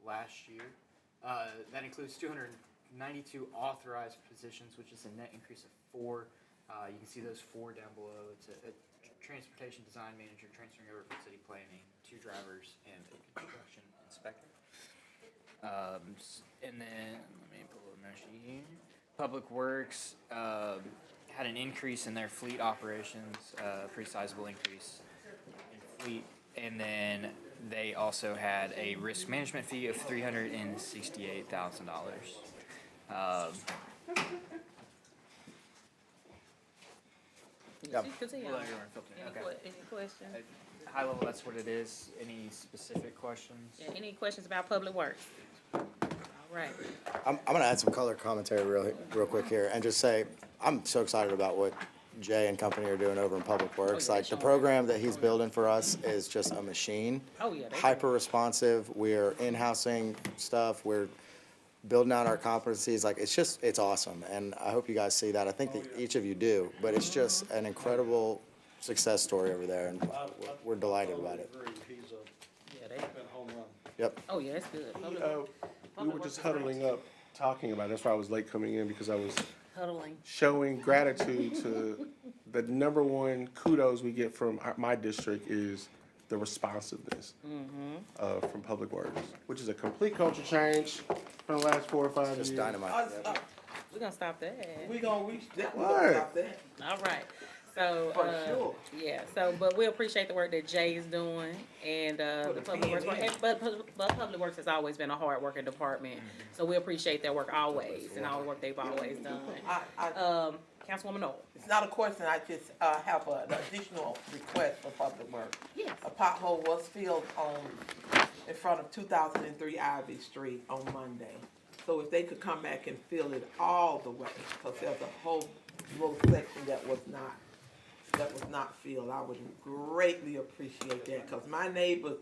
last year. That includes 292 authorized positions, which is a net increase of 4. You can see those 4 down below. It's a transportation design manager transferring over from city planning, 2 drivers, and a construction inspector. And then, let me pull up my sheet here. Public Works had an increase in their fleet operations, pretty sizable increase in fleet. And then they also had a risk management fee of $368,000. Continue. Any questions? High level, that's what it is. Any specific questions? Yeah, any questions about Public Works? All right. I'm gonna add some color commentary real quick here and just say, I'm so excited about what Jay and company are doing over in Public Works. yeah, Like, the sure. program that he's building for us is just a machine. Oh, yeah. they- Hyper responsive. We're in-housing stuff. We're building out our competencies. Like, it's awesome. And I hope you guys see that. I think that each of you do, but it's just an incredible success story over there, and we're delighted about it. He's Yeah, they, been a home run. Yep. oh, yeah, that's good. Public We Public were Works just is great. huddling up, talking about it. That's why I was late coming in, because I was Huddling. showing gratitude to the number one kudos we get from my district is the responsiveness from Public Works, which is a complete culture change from the last 4 or 5 years. Just dynamite. We're gonna stop that. We gonna reach that, we What? gonna stop that. All right. So, For sure. yeah, so, but we appreciate the work that Jay is doing and, the the Public Works, PNN. but Public Works has always been a hard working department. So we appreciate their work always and all the work they've always done. Councilwoman Noel. It's not a question, I just, have an additional request for Public Works. Yes. A pothole was filled in front of 2003 Ivy Street on Monday. So if they could come back and fill it all the way, because there's a whole little section that was not filled, I would greatly appreciate that, because my neighbors,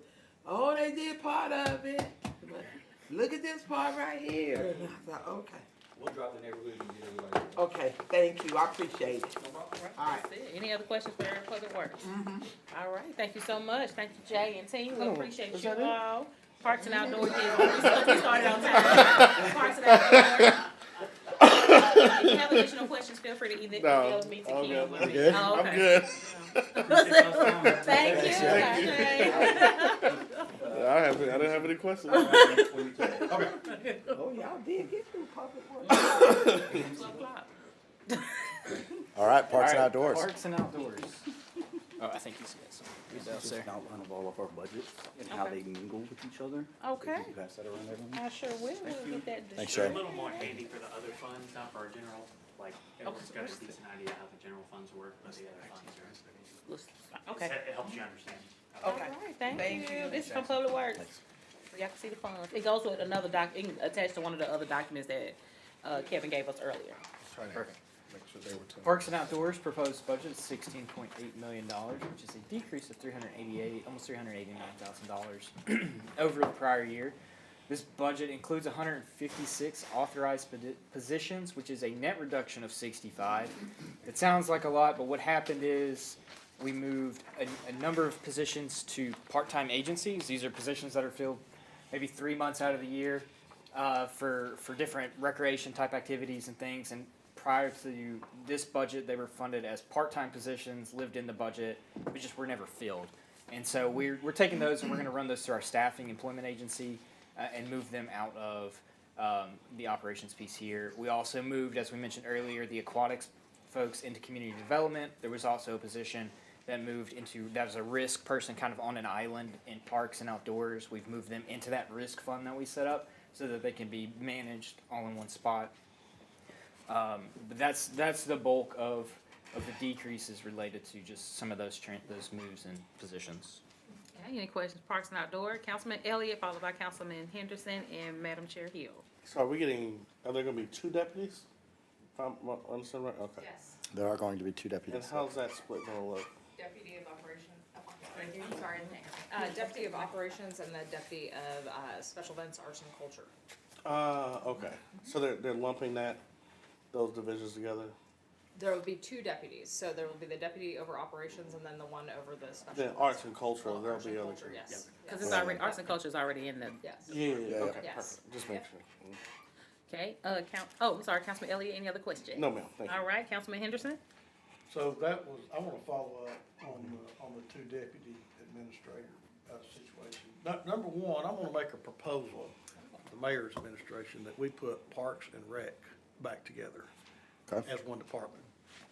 oh, they did part of it, but look at this part right here. And I thought, okay, We'll drop the neighborhood and get everybody. okay, thank you, I appreciate it. All right. That's it. Any other questions for Public Works? All right, thank you so much. Thank you, Jay and team. We appreciate you all. Parks and Outdoors, we started on time. Parks and Outdoors. If you have additional questions, feel free to email me to Kim. Oh, okay. I'm good. Thank you. I didn't have any questions. Oh, y'all did get through Public Works. All right, Parks and All right, Outdoors. Parks and Outdoors. Oh, I think you see that. This is just an outline of all of our budgets and how they mingle with each other. Okay. If you pass that around everyone. I sure will. We'll get that. Thanks, They're Jay. a little more handy for the other funds, not for our general, like, everyone's got a decent idea how the general funds work, but the other funds are. Okay. It helps you understand. Okay. All right, thank Thank you. you. This is from Public Works. So y'all can see the funds. It goes with another it can attach to one of the other documents that, Kevin gave us earlier. Perfect. Make sure they were telling. Parks and Outdoors proposed budget is $16.8 million, which is a decrease of almost $389,000 over the prior year. This budget includes 156 authorized positions, which is a net reduction of 65. It sounds like a lot, but what happened is we moved a number of positions to part-time agencies. These are positions that are filled maybe 3 months out of the year for different recreation type activities and things. And prior to this budget, they were funded as part-time positions, lived in the budget, but just were never filled. And so we're taking those and we're going to run those through our staffing employment agency and move them out of the operations piece here. We also moved, as we mentioned earlier, the aquatics folks into community development. There was also a position that moved into, that was a risk person kind of on an island in Parks and Outdoors. We've moved them into that risk fund that we set up so that they can be managed all in one spot. But that's the bulk of the decreases related to just some of those moves and positions. Okay, any questions? Parks and Outdoors, Councilman Elliott, followed by Councilman Henderson and Madam Chair Hill. So are there gonna be 2 deputies? If I'm understanding right, okay. Yes, There are going to be 2 And deputies. how's that split gonna look? Deputy of Operations, sorry, Deputy of Operations and the Deputy of, Special Events, Arts and Culture. Okay, so they're lumping those divisions together? There will be two deputies, so there will be the deputy over operations and then the one over the special. The arts and cultural, there'll Arts and be other. culture, yes. Cause it's already, arts and culture is already in the, Yes. Yeah, okay, Yes. perfect, just make sure. okay, I'm sorry, Councilman Elliott, any other questions? No, ma'am, thank you. All right, Councilman Henderson? So that was, I wanna follow up on the two deputy administrator, situation. Number one, I'm gonna make a proposal to the mayor's administration that we put Parks and Rec back together Okay. as one department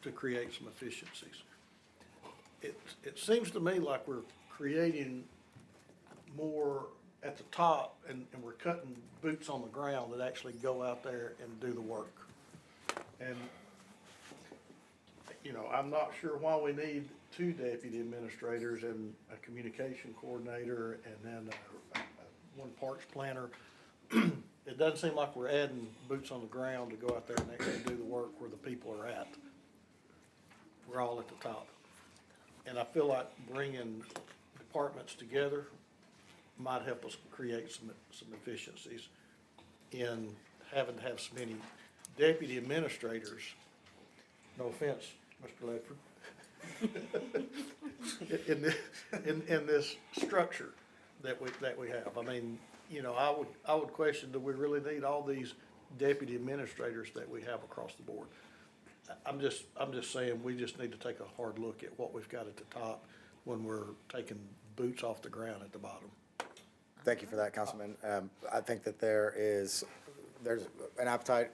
to create some efficiencies. It seems to me like we're creating more at the top and we're cutting boots on the ground that actually go out there and do the work. And, you know, I'm not sure why we need two deputy administrators and a communication coordinator and then one parks planner. It doesn't seem like we're adding boots on the ground to go out there and actually do the work where the people are at. We're all at the top. And I feel like bringing departments together might help us create some efficiencies in having to have so many deputy administrators. No offense, Mr. Ledford. In this structure that we have. I mean, you know, I would question, do we really need all these deputy administrators that we have across the board? I'm just saying, we just need to take a hard look at what we've got at the top when we're taking boots off the ground at the bottom. Thank you for that, Councilman. I think that there's an appetite,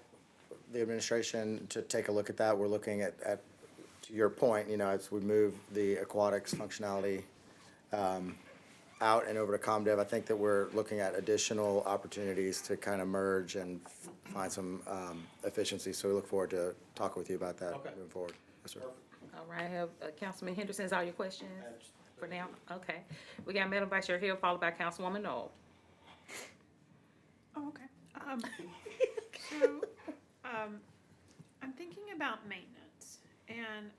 the administration, to take a look at that. We're looking at, to your point, you know, as we move the aquatics functionality out and over to ComDev, I think that we're looking at additional opportunities to kind of merge and find some efficiency. So we look forward to talking with you about that Okay. moving forward. Yes, sir. All right, I have Councilman Henderson, is all your questions for now? Okay. We got Madam Vice Chair Hill, followed by Councilwoman Knoll. Oh, okay. So, I'm thinking about maintenance and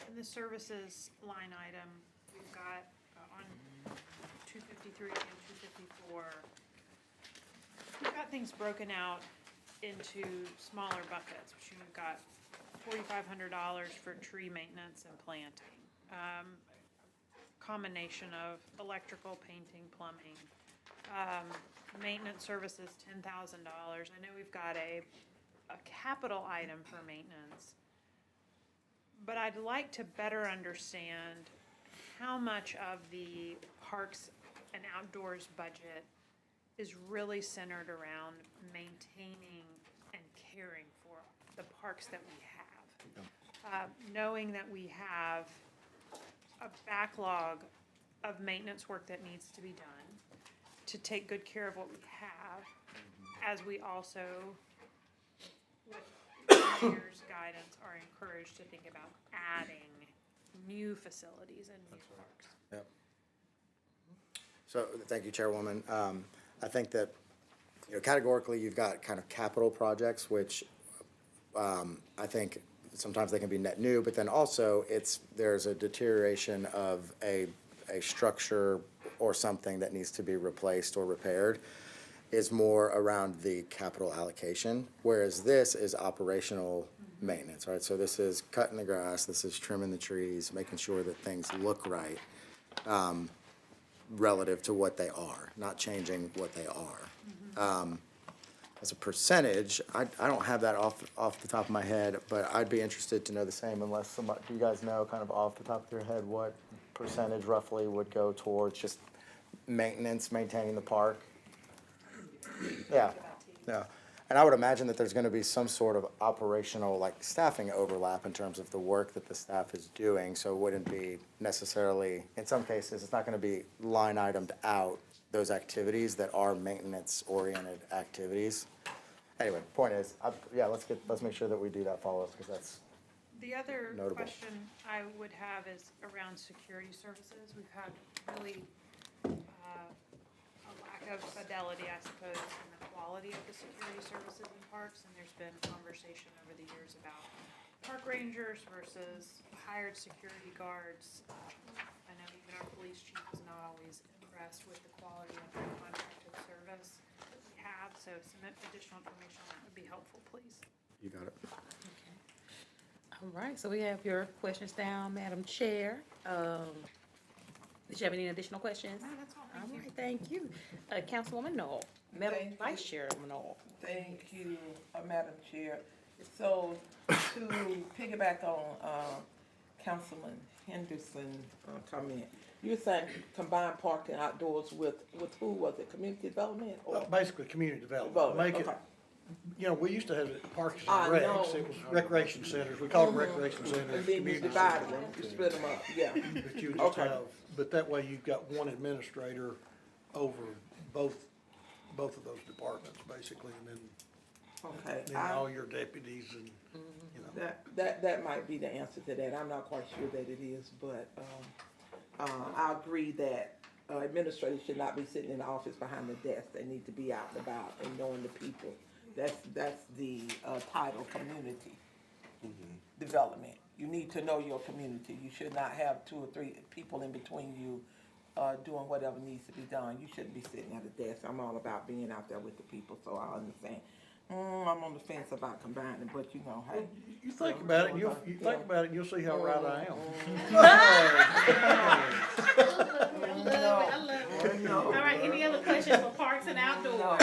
in the services line item, we've got on 253 and 254, we've got things broken out into smaller buckets, which we've got $4,500 for tree maintenance and planting. Combination of electrical, painting, plumbing. Maintenance services, $10,000. I know we've got a capital item for maintenance. But I'd like to better understand how much of the parks and outdoors budget is really centered around maintaining and caring for the parks that we have. Knowing that we have a backlog of maintenance work that needs to be done to take good care of what we have, as we also, with the mayor's guidance, are encouraged to think about adding new facilities and new parks. Yep. So, thank you, Chairwoman. I think that, you know, categorically, you've got kind of capital projects, which I think sometimes they can be net new, but then also there's a deterioration of a structure or something that needs to be replaced or repaired is more around the capital allocation, whereas this is operational maintenance, right? So this is cutting the grass, this is trimming the trees, making sure that things look right, relative to what they are, not changing what they are. As a percentage, I don't have that off the top of my head, but I'd be interested to know the same, unless somebody, do you guys know kind of off the top of your head what percentage roughly would go towards just maintenance, maintaining the park? Yeah, yeah. And I would imagine that there's gonna be some sort of operational, like, staffing overlap in terms of the work that the staff is doing, so it wouldn't be necessarily, in some cases, it's not gonna be line itemed out, those activities that are maintenance-oriented activities. Anyway, point is, let's make sure that we do that follow-up, because that's, The other Notable. question I would have is around security services. We've had really a lack of fidelity, I suppose, in the quality of the security services in parks, and there's been conversation over the years about park rangers versus hired security guards. I know even our police chief is not always impressed with the quality of the contracted service that we have, so some additional information on that would be helpful, please. you got it. All right, so we have your questions down, Madam Chair. Did you have any additional questions? No, that's all, All thank you. right, thank you. Councilwoman Knoll, Madam Thank you. Vice Chairman Knoll. Thank you, Madam Chair. So to piggyback on Councilman Henderson's comment, you were saying combine parking outdoors with who was it, community development? Or Basically, community development. Development, Make it, okay. you know, we used to have it parks I and know. recs. It was recreation centers. We called them recreation And centers, then you community divided centers. them, you split them up, yeah. But you would just Okay. have, but that way you've got one administrator over both of those departments, basically, and Okay. then all your deputies and, you know. That might be the answer to that. I'm not quite sure that it is, but, I agree that administrators should not be sitting in the office behind the desk. They need to be out and about and knowing the people. That's the, title, community development. You need to know your community. You should not have 2 or 3 people in between you, doing whatever needs to be done. You shouldn't be sitting at a desk. I'm all about being out there with the people, so I understand. I'm on the fence about combining, but you know, hey. You think about it, and you think about it, and you'll see how right I am. All right, any other questions for Parks and Outdoors?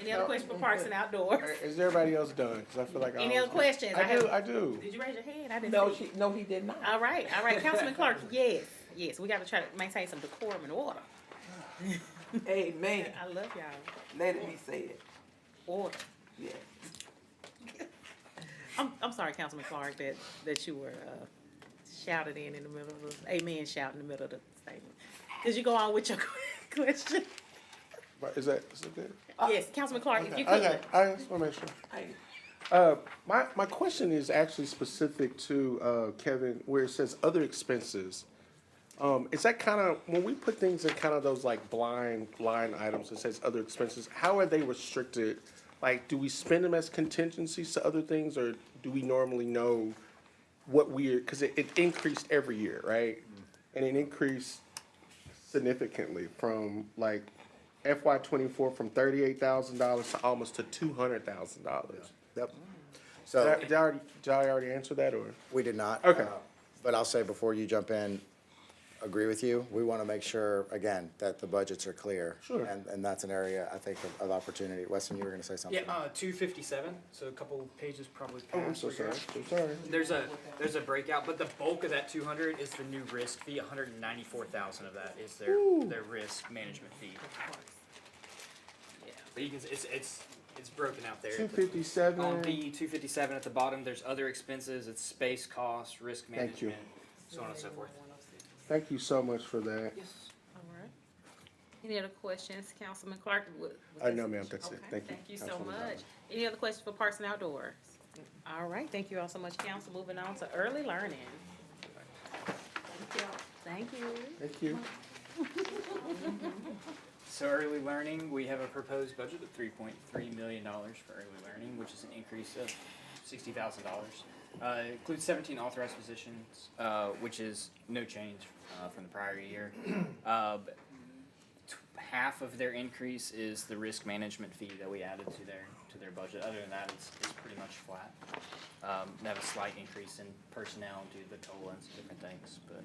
Any other questions for Parks and Outdoors? Is everybody else done? Because I feel like Any other questions? I do. Did you raise your hand? I didn't No, see. no, he did not. All right, Councilman Clark, yes, we gotta try to maintain some decorum and order. Amen. I love y'all. Let it be said. Order. Yeah. I'm sorry, Councilman Clark, that you were shouted in the middle of the, amen shout in the middle of the statement. Did you go on with your question? But is that good? Yes, Councilman Clark, if you could. Okay, I just want to make sure. Hey, My question is actually specific to Kevin, where it says other expenses. Is that kind of, when we put things in kind of those like blind line items, it says other expenses, how are they restricted? Like, do we spend them as contingencies to other things, or do we normally know what because it increased every year, right? And it increased significantly from like FY '24 from $38,000 to almost to $200,000. Yep. So Did I already answer that, or? we did not. Okay. But I'll say before you jump in, agree with you. We want to make sure, again, that the budgets are clear. Sure. And that's an area, I think, of opportunity. Weston, you were going to say something? Yeah, 257, so a couple pages probably Oh, I'm past. so where you're sorry. at. So sorry. There's a breakout, but the bulk of that 200 is the new risk fee. 194,000 of that is their risk management fee. Yeah, but you can it's broken out there. 257. On B 257 at the bottom, there's other expenses. It's space costs, risk Thank you. management, so on and so forth. Thank you so much for that. Yes. All right. Any other questions, Councilman Clark? No, ma'am, that's it. Okay, Thank you. Thank you so Councilwoman much. Brown. Any other questions for Parks and Outdoors? All right, thank you all so much, council. Moving on to early learning. Thank you. Thank you. So early learning, we have a proposed budget of $3.3 million for early learning, which is an increase of $60,000. It includes 17 authorized positions, which is no change from the prior year. Half of their increase is the risk management fee that we added to their budget. Other than that, it's pretty much flat. They have a slight increase in personnel due to the COLA and some different things, but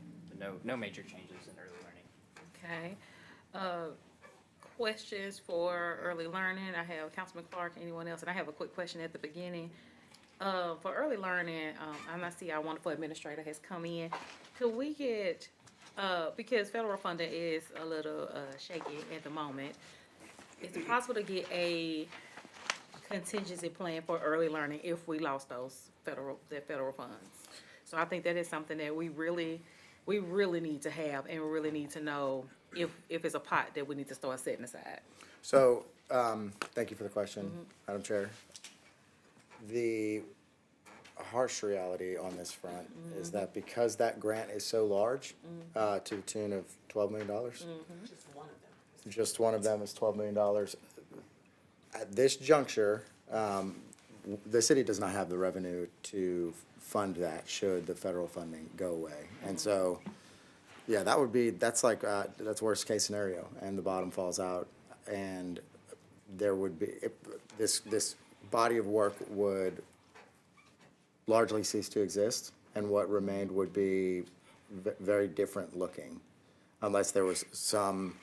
no major changes in early learning. Okay. Questions for early learning? I have Councilman Clark, anyone else? And I have a quick question at the beginning. For early learning, I see our wonderful administrator has come in. Could we get, because federal funding is a little shaky at the moment, is it possible to get a contingency plan for early learning if we lost those federal funds? So I think that is something that we really need to have, and we really need to know if it's a pot that we need to start setting aside. So, thank you for the question, Madam Chair. The harsh reality on this front is that because that grant is so large, to the tune of $12 million, just one of them is $12 million. At this juncture, the city does not have the revenue to fund that should the federal funding go away. And so, yeah, that's worst case scenario, and the bottom falls out, and there would be, this body of work would largely cease to exist. and what remained would be very different looking, unless there was some,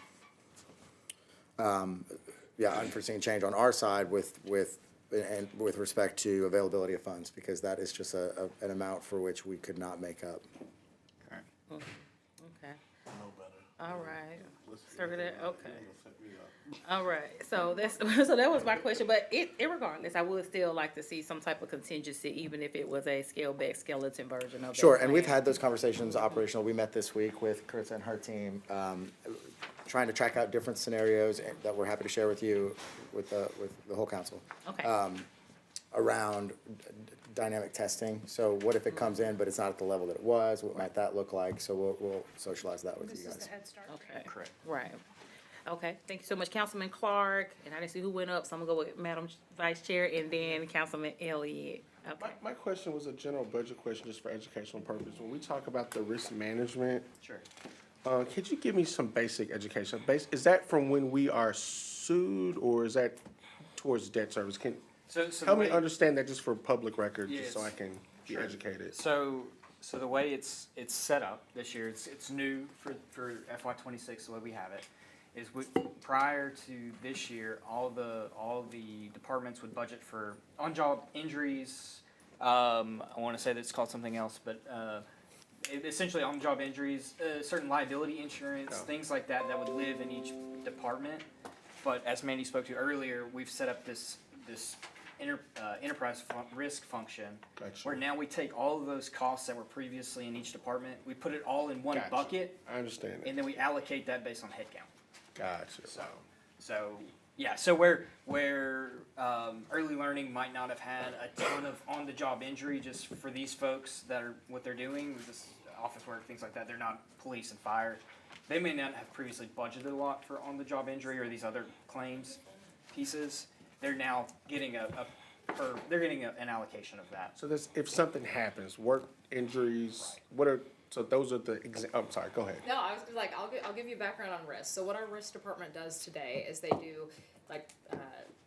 unforeseen change on our side with respect to availability of funds, because that is just an amount for which we could not make up. Okay. All right. Circle that, okay. All right, so that's, so that was my question, but irregardless, I would still like to see some type of contingency, even if it was a scaled back skeleton version of that Sure, and we've plan. had those conversations operational. We met this week with Chris and her team, trying to track out different scenarios that we're happy to share with you, with the whole council. Okay, Around dynamic testing. So what if it comes in, but it's not at the level that it was? What might that look like? So we'll socialize that with This you is guys. the Head Start. okay. Correct. Right. Okay, thank you so much, Councilman Clark, and I didn't see who went up, so I'm gonna go with Madam Vice Chair and then Councilman Elliott. Okay. My question was a general budget question, just for educational purpose. When we talk about the risk management, Sure. could you give me some basic education? Is that from when we are sued, or is that towards debt service? So Help the me way- understand that just for public record, just so Yes. I can be Sure. educated. So the way it's set up this year, it's new for FY '26, the way we have it, is prior to this year, all the departments would budget for on-job injuries. I want to say that it's called something else, but essentially on-job injuries, certain liability insurance, Oh. things like that would live in each department. But as Mandy spoke to earlier, we've set up this enterprise risk function, Gotcha. where now we take all of those costs that were previously in each department, we put it all in one Gotcha. bucket, I understand that. and then we allocate that based on headcount. Gotcha. So where early learning might not have had a ton of on-the-job injury, just for these folks that are what they're doing, this office work, things like that, they're not police and fire. They may not have previously budgeted a lot for on-the-job injury or these other claims pieces. They're now getting an allocation of that. So this, if something happens, work injuries, so those are the I'm sorry, go ahead. No, I was like, I'll give you background on risk. So what our risk department does today is they do, like,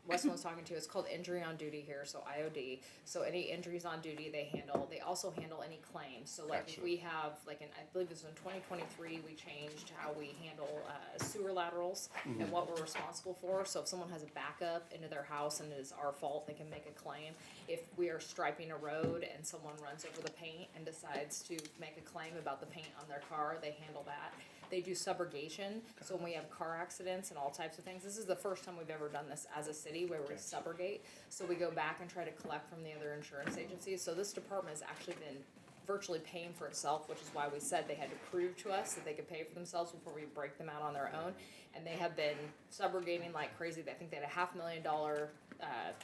Weston was talking to, it's called injury on duty here, so IOD. So any injuries on duty they handle. They also handle any claims. So like Gotcha. if we have, like I believe it was in 2023, we changed how we handle sewer laterals and what we're responsible for. So if someone has a backup into their house and it is our fault, they can make a claim. If we are striping a road and someone runs over the paint and decides to make a claim about the paint on their car, they handle that. They do subrogation, so when we have car accidents and all types of things, this is the first time we've ever done this as a city where we subrogate. So we go back and try to collect from the other insurance agencies. So this department has actually been virtually paying for itself, which is why we said they had to prove to us that they could pay for themselves before we break them out on their own. And they have been subrogating like crazy. I think they had a $500,000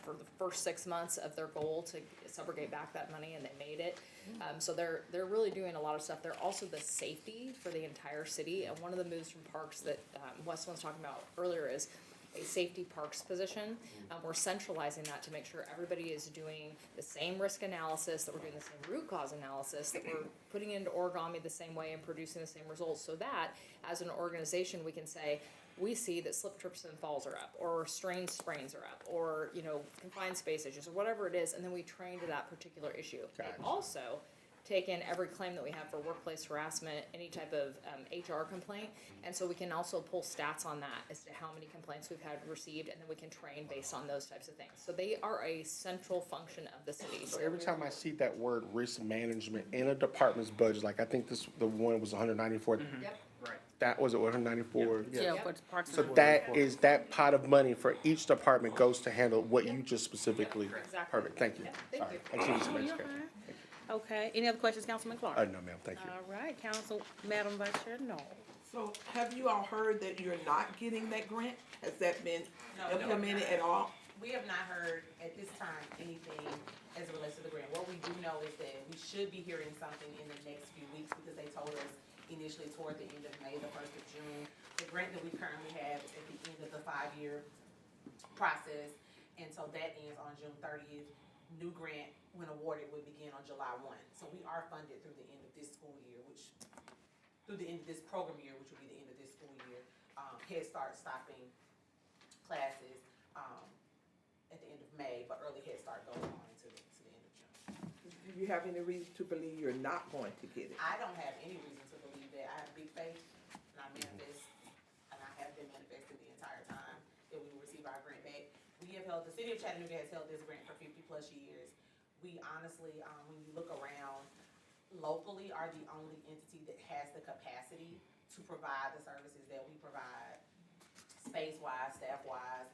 for the first 6 months of their goal to subrogate back that money, and they made it. So they're really doing a lot of stuff. They're also the safety for the entire city. And one of the moves from parks that Weston was talking about earlier is a safety parks position. We're centralizing that to make sure everybody is doing the same risk analysis, that we're doing the same root cause analysis, that we're putting it into origami the same way and producing the same results, so that as an organization we can say, we see that slip, trips, and falls are up, or strained sprains are up, or, confined space issues, or whatever it is, and then we train to that particular issue. They Gotcha. also take in every claim that we have for workplace harassment, any type of HR complaint, and so we can also pull stats on that as to how many complaints we've had received, and then we can train based on those types of things. So they are a central function of the city. So every time I see that word risk management in a department's budget, like I think the one was 194. Yep. Right. That was it, 194? Yeah, but parks So and that pot of money for each department goes to handle what you just specifically. Exactly. Perfect, thank you. Yeah, thank Sorry, you. I just need some Oh, you're education. fine. Okay, any other questions, Councilman Clark? No, ma'am, thank you. All right, Madam Vice Chair, no. So have you all heard that you're not getting that grant? Has that been No, implemented at all? We have not heard at this time anything as it relates to the grant. What we do know is that we should be hearing something in the next few weeks, because they told us initially toward the end of May, the 1st of June. The grant that we currently have is at the end of the 5-year process, and so that ends on June 30th. New grant, when awarded, would begin on July 1. So we are funded through the end of this school year, through the end of this program year, which will be the end of this school year. Head Start stopping classes at the end of May, but early Head Start goes on to the end of June. Do you have any reason to believe you're not going to get it? I don't have any reason to believe that. I have big faith, and I manifest, and I have been manifesting the entire time that we will receive our grant back. We have held, the city of Chattanooga has held this grant for 50-plus years. We honestly, when you look around, locally are the only entity that has the capacity to provide the services that we provide, space-wise, staff-wise,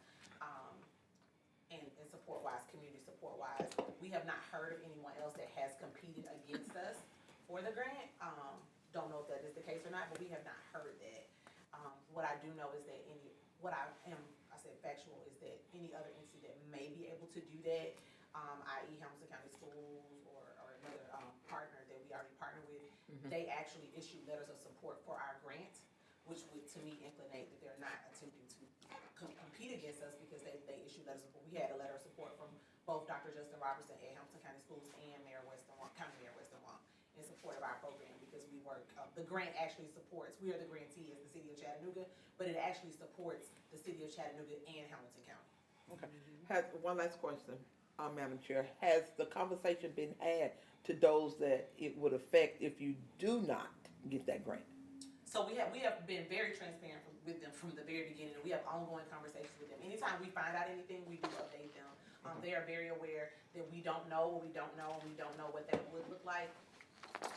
and support-wise, community support-wise. We have not heard of anyone else that has competed against us for the grant. Don't know if that is the case or not, but we have not heard that. What I do know is that I said factual, is that any other entity that may be able to do that, i.e. Hamilton County Schools or another partner that we already partner with, they actually issue letters of support for our grant, which would, to me, inclinate that they're not attempting to compete against us because they issue letters of support. We had a letter of support from both Dr. Justin Robertson at Hamilton County Schools and County Mayor Weston Wong in support of our program, because we work, the grant actually supports, we are the grantee as the city of Chattanooga, but it actually supports the city of Chattanooga and Hamilton County. Okay. One last question, Madam Chair. Has the conversation been had to those that it would affect if you do not get that grant? So we have been very transparent with them from the very beginning, and we have ongoing conversations with them. Anytime we find out anything, we do update them. They are very aware that we don't know what we don't know, and we don't know what that would look like.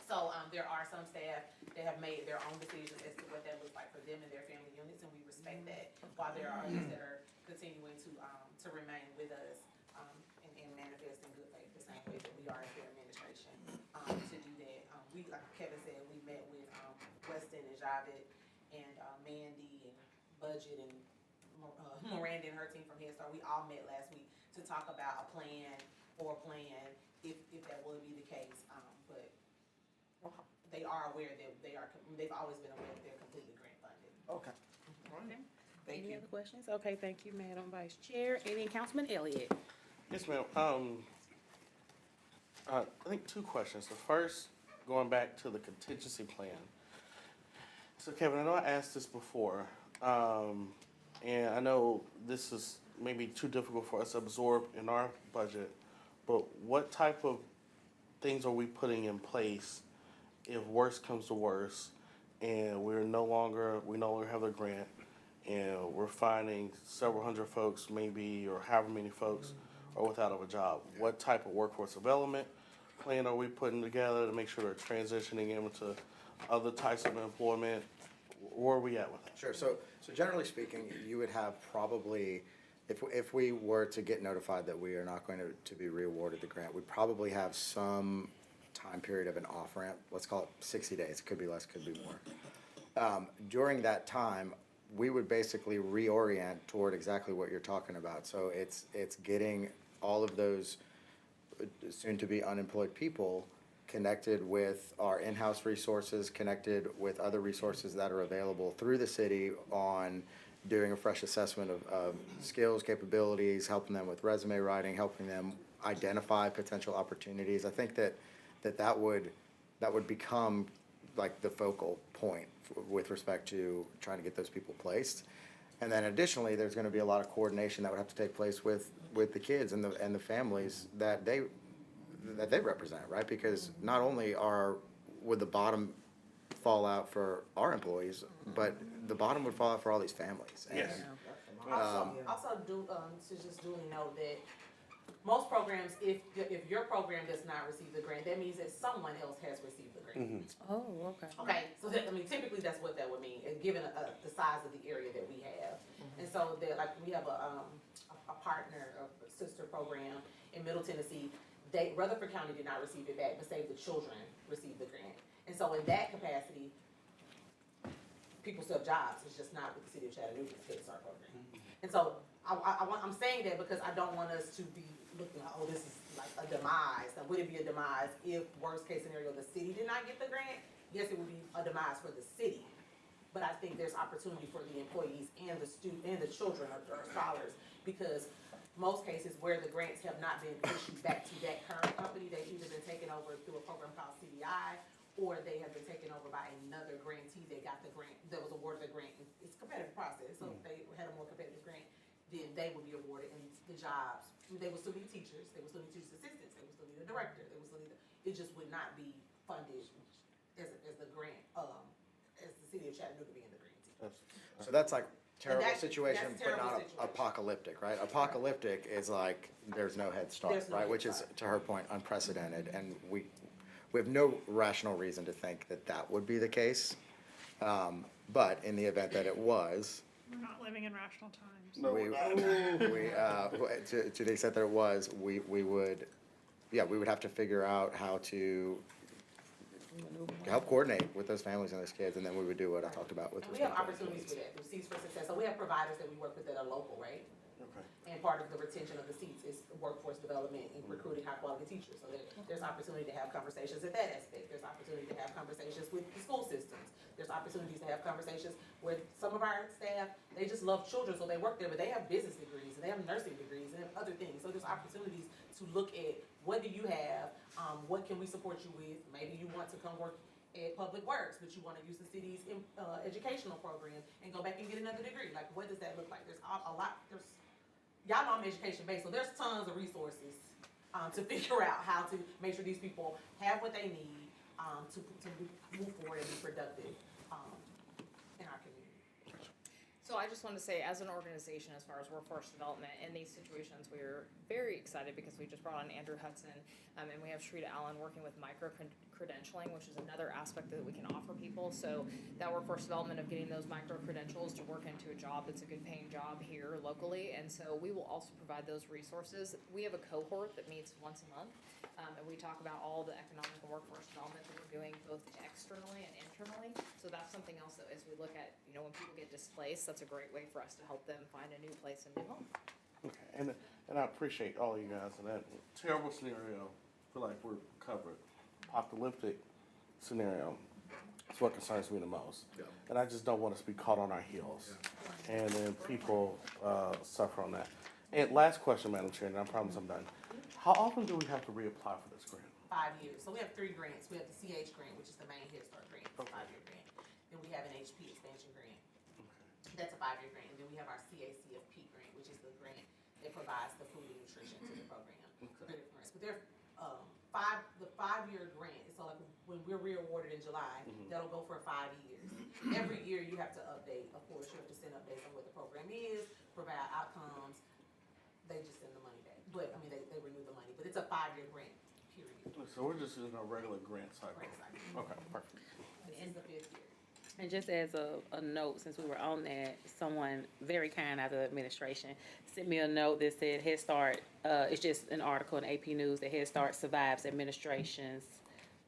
So there are some staff that have made their own decisions as to what that looks like for them and their family units, and we respect that. While there are others that are continuing to remain with us and manifest in good faith the same way that we are as their administration to do that. We, like Kevin said, we met with Weston and Javed and Mandy and Budget and Miranda and her team from Head Start. We all met last week to talk about a plan if that would be the case. But they are aware that they've always been aware that they're completely grant funded. Okay. All right. Thank Any you. other questions? Okay, thank you, Madam Vice Chair. Any, Councilman Elliott? Yes, ma'am. I think two questions. The first, going back to the contingency plan. So Kevin, I know I asked this before, and I know this is maybe too difficult for us to absorb in our budget, but what type of things are we putting in place if worse comes to worse and we no longer have the grant and we're finding several hundred folks maybe, or however many folks are without a job? What type of workforce development plan are we putting together to make sure they're transitioning into other types of employment? Where are we at with that? Sure, so generally speaking, you would have probably, if we were to get notified that we are not going to be re-awarded the grant, we'd probably have some time period of an off-ramp, let's call it 60 days, it could be less, could be more. During that time, we would basically reorient toward exactly what you're talking about. So it's getting all of those soon-to-be unemployed people connected with our in-house resources, connected with other resources that are available through the city on doing a fresh assessment of skills, capabilities, helping them with resume writing, helping them identify potential opportunities. I think that would become like the focal point with respect to trying to get those people placed. And then additionally, there's gonna be a lot of coordination that would have to take place with the kids and the families that they represent, right? Because not only would the bottom fall out for our employees, but the bottom would fall out for all these families. And, Yes. Also to just duly note that most programs, if your program does not receive the grant, that means that someone else has received the grant. Oh, okay. Okay, so typically that's what that would mean, given the size of the area that we have. And so we have a partner, a sister program in Middle Tennessee. Rutherford County did not receive it back, but Save the Children received the grant. And so in that capacity, people still have jobs, it's just not with the city of Chattanooga's Head Start program. And so I'm saying that because I don't want us to be looking like, oh, this is like a demise. Now, would it be a demise if, worst case scenario, the city did not get the grant? Yes, it would be a demise for the city. But I think there's opportunity for the employees and the children or scholars, because most cases where the grants have not been issued back to that current company, they've either been taken over through a program called CDI, or they have been taken over by another grantee that got the grant, that was awarded the grant. It's a competitive process, so if they had a more competitive grant, then they would be awarded, and the jobs, they will still need teachers, they will still need teachers assistants, they will still need a director, they will still need, it just would not be funded as the grant, as the city of Chattanooga being the grantee. So that's like terrible that's- situation, that's but terrible not situation. apocalyptic, right? Apocalyptic is like, there's no head start, There's no right? head Which is, start. to her point, unprecedented, and we have no rational reason to think that that would be the case. But in the event that it was, We're not living in rational times. to the extent that it was, we would, we would have to figure out how to help coordinate with those families and those kids, and then we would do what I talked about with And we have respect to opportunities for that, through Seats for Success, so we have providers that we work with that are local, right? Okay. And part of the retention of the seats is workforce development and recruiting high-quality teachers. So there's opportunity to have conversations at that aspect. There's opportunity to have conversations with the school systems. There's opportunities to have conversations with some of our staff, they just love children, so they work there, but they have business degrees, and they have nursing degrees, and they have other things. So there's opportunities to look at, what do you have, what can we support you with? Maybe you want to come work at Public Works, but you wanna use the city's, educational program and go back and get another degree. Like, what does that look like? There's a lot, y'all know I'm education-based, so there's tons of resources to figure out how to make sure these people have what they need to move forward and be productive in our community. So I just want to say, as an organization, as far as workforce development, in these situations, we're very excited because we just brought on Andrew Hudson, and we have Shrita Allen working with micro-credentialing, which is another aspect that we can offer people. So that workforce development of getting those micro-credentials to work into a job that's a good paying job here locally, and so we will also provide those resources. We have a cohort that meets once a month, and we talk about all the economic and workforce development that we're doing both externally and internally. So that's something else that, as we look at, when people get displaced, that's a great way for us to help them find a new place and new home. Okay, and I appreciate all you guys in that terrible scenario. Feel like we're covered. Apocalyptic scenario is what concerns me the most. Yeah. And I just don't want us to be caught on our heels. And then people suffer on that. And last question, Madam Chair, and I promise I'm done. How often do we have to reapply for this grant? 5 years. So we have 3 grants. We have the CH grant, which is the main Head Start grant, it's a Okay. 5-year grant. Then we have an HP expansion grant. That's a 5-year grant. And then we have our CACFP grant, which is the grant that provides the food and nutrition to the program. So they're different grants. But they're, the 5-year grant, so like when we're re-awarded in July, that'll go for 5 years. Every year you have to update, of course, you have to send updates on what the program is, provide outcomes. They just send the money back. But, I mean, they renew the money, but it's a 5-year grant, period. So we're just in a regular grant cycle. Grant cycle. Okay, perfect. This is the 5th year. And just as a note, since we were on that, someone very kind out of the administration sent me a note that said Head Start, it's just an article in AP News that Head Start survives administration's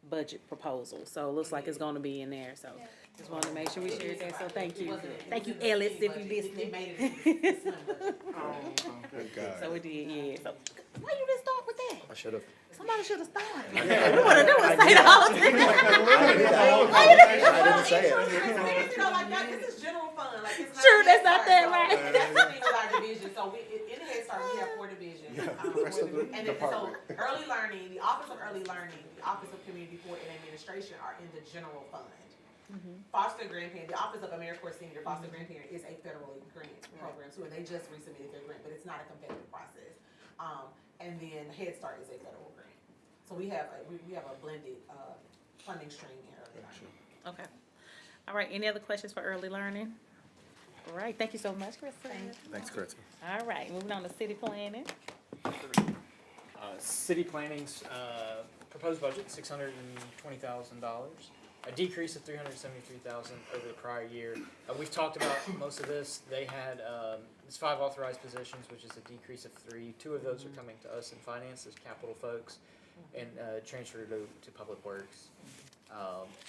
budget proposal. So it looks like it's gonna be in there, so just wanted to make sure we shared that, so thank you. Thank you, Ellis, if you They listening. made it to the budget. Good God. So we did, yeah. So, why you didn't start with that? I should have. Somebody should have started. We wanna say the whole thing. I didn't say it. You know, like that, this is general fund, like it's not. Sure, Head that's not Start, that so right. That's the thing with our division, so in Head Start, we have 4 divisions. The rest of the And then, so, department. early learning, the Office of Early Learning, the Office of Community Support and Administration are in the general fund. Foster grandparent, the Office of AmeriCorps Senior Foster Grandparent is a federal grant program too, and they just resubmitted their grant, but it's not a competitive process. And then Head Start is a federal grant. So we have a blended, funding stream in early learning. Okay. All right, any other questions for early learning? All right, thank you so much, Krista. Thanks, Chris. All right, moving on to city planning. City planning's proposed budget, $620,000, a decrease of $373,000 over the prior year. We've talked about most of this. They had it's 5 authorized positions, which is a decrease of 3. 2 of those are coming to us in finance as capital folks, and transferred to Public Works.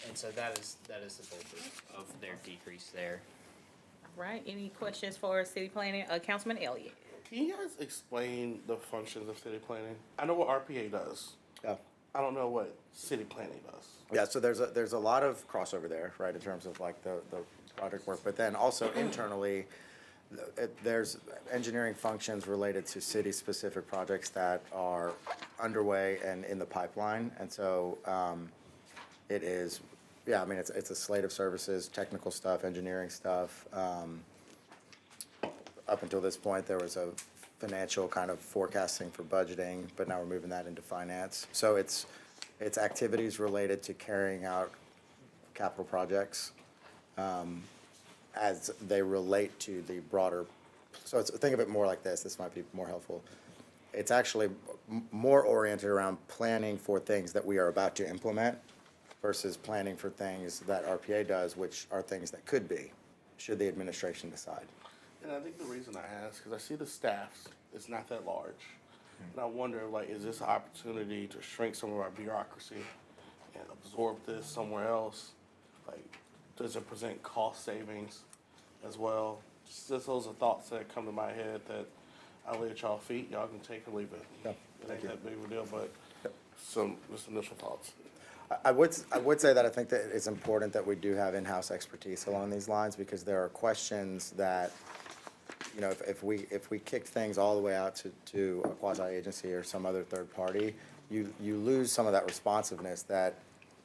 And so that is the bulk of their decrease there. All right, any questions for city planning? Councilman Elliott. Can you guys explain the functions of city planning? I know what RPA does. Yeah. I don't know what city planning does. Yeah, so there's a lot of crossover there, right, in terms of like the project work, but then also internally, there's engineering functions related to city-specific projects that are underway and in the pipeline, and so it is, yeah, I mean, it's a slate of services, technical stuff, engineering stuff. Up until this point, there was a financial kind of forecasting for budgeting, but now we're moving that into finance. So it's activities related to carrying out capital projects as they relate to the broader, so think of it more like this might be more helpful. It's actually more oriented around planning for things that we are about to implement versus planning for things that RPA does, which are things that could be, should the administration decide. And I think the reason I ask, because I see the staffs, it's not that large. And I wonder, like, is this an opportunity to shrink some of our bureaucracy and absorb this somewhere else? Like, does it present cost savings as well? Just those are thoughts that come to my head that I lay at y'all feet. Y'all can take or leave it. Yeah, It ain't that big of a deal, but some just initial thoughts. I would say that I think that it's important that we do have in-house expertise along these lines, because there are questions that, you know, if we kick things all the way out to a quasi-agency or some other third party, you lose some of that responsiveness that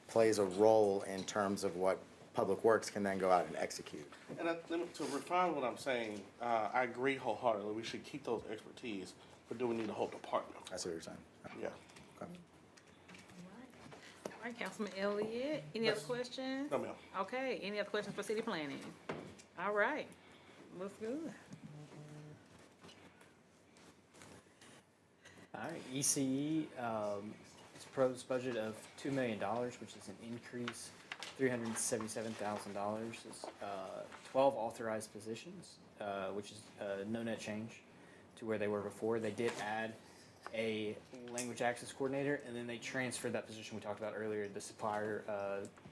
plays a role in terms of what Public Works can then go out and execute. And to refine what I'm saying, I agree wholeheartedly. We should keep those expertise, but do we need a whole department? That's what you're saying. Yeah. Okay. All right, Councilman Elliott, any other questions? No, ma'am. Okay, any other questions for city planning? All right, looks good. All right, ECE, it's proposed budget of $2 million, which is an increase, $377,000. It's 12 authorized positions, which is no net change to where they were before. They did add a language access coordinator, and then they transferred that position we talked about earlier, the supplier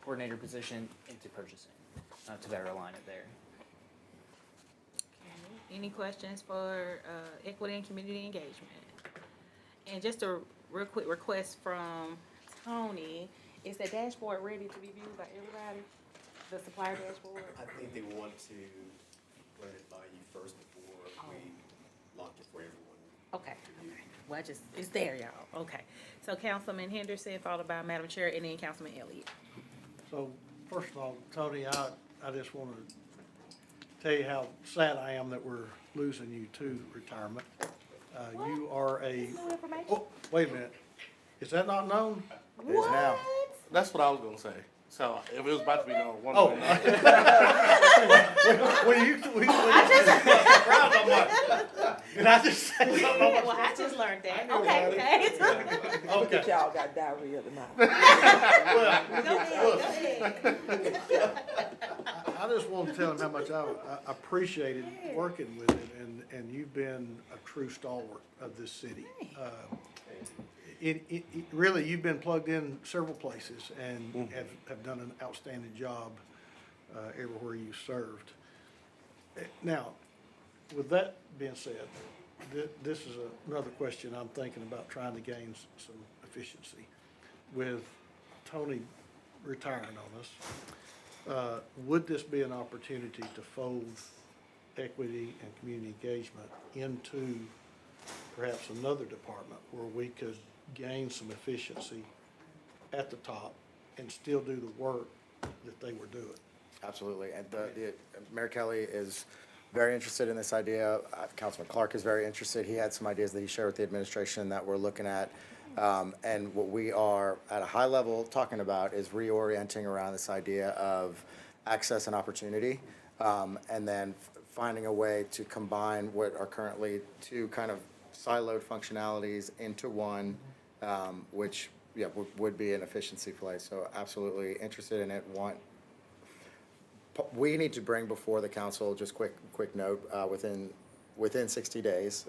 coordinator position, into purchasing to better align it there. Okay. Any questions for equity and community engagement? And just a real quick request from Tony, is the dashboard ready to be viewed by everybody? The supplier dashboard? I think they want to run it by you first before we launch it for everyone. Okay. Well, it's there, y'all. Okay. So Councilman Henderson, followed by Madam Chair, and then Councilman Elliott. So, first of all, Tony, I just want to tell you how sad I am that we're losing you to retirement. You are a, oh, wait a minute. Is that not known? It is now. That's what I was gonna say. So if it was about to be known, one Oh. way or When you crowd, I'm like, did I just say something? Well, I just learned that. Okay. Look at y'all got diarrhea tonight. Well, Go ahead. I just want to tell him how much I appreciated working with him, and you've been a true stalwart of this city. Really, you've been plugged in several places and have done an outstanding job everywhere you served. Now, with that being said, this is another question I'm thinking about trying to gain some efficiency. With Tony retiring on us, would this be an opportunity to fold equity and community engagement into perhaps another department where we could gain some efficiency at the top and still do the work that they were doing? Absolutely, and Mayor Kelly is very interested in this idea. Councilman Clark is very interested. He had some ideas that he shared with the administration that we're looking at. And what we are at a high level talking about is reorienting around this idea of access and opportunity, and then finding a way to combine what are currently two kind of siloed functionalities into one, which would be an efficiency play. So absolutely interested in it. We need to bring before the council, just quick note, within 60 days,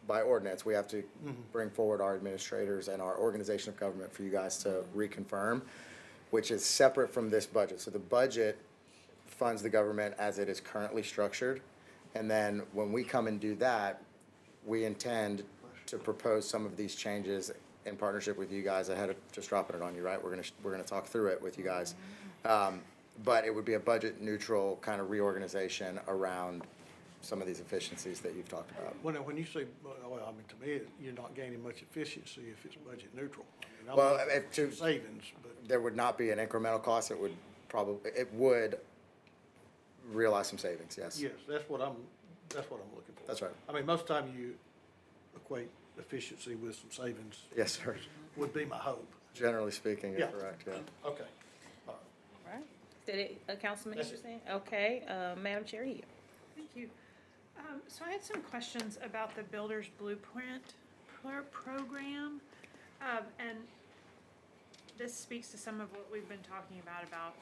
by ordinance, we have to bring forward our administrators and our organization of government for you guys to reconfirm, which is separate from this budget. So the budget funds the government as it is currently structured. And then when we come and do that, we intend to propose some of these changes in partnership with you guys. I had to just dropping it on you, right? We're gonna talk through it with you guys. But it would be a budget neutral kind of reorganization around some of these efficiencies that you've talked about. When you say, well, I mean, to me, you're not gaining much efficiency if it's budget neutral. I mean, I'm Well, looking for savings, but there would not be an incremental cost. It would realize some savings, yes. yes, that's what I'm That's what I'm looking for. That's right. I mean, most of the time you equate efficiency with some savings. Yes, sir. Would be my hope. Generally speaking, you're Yeah. correct, yeah. Okay. Right. Did it, Councilman That's it. Anderson? Okay, Madam Chair, you. Thank you. So I had some questions about the Builder's Blueprint program. And this speaks to some of what we've been talking about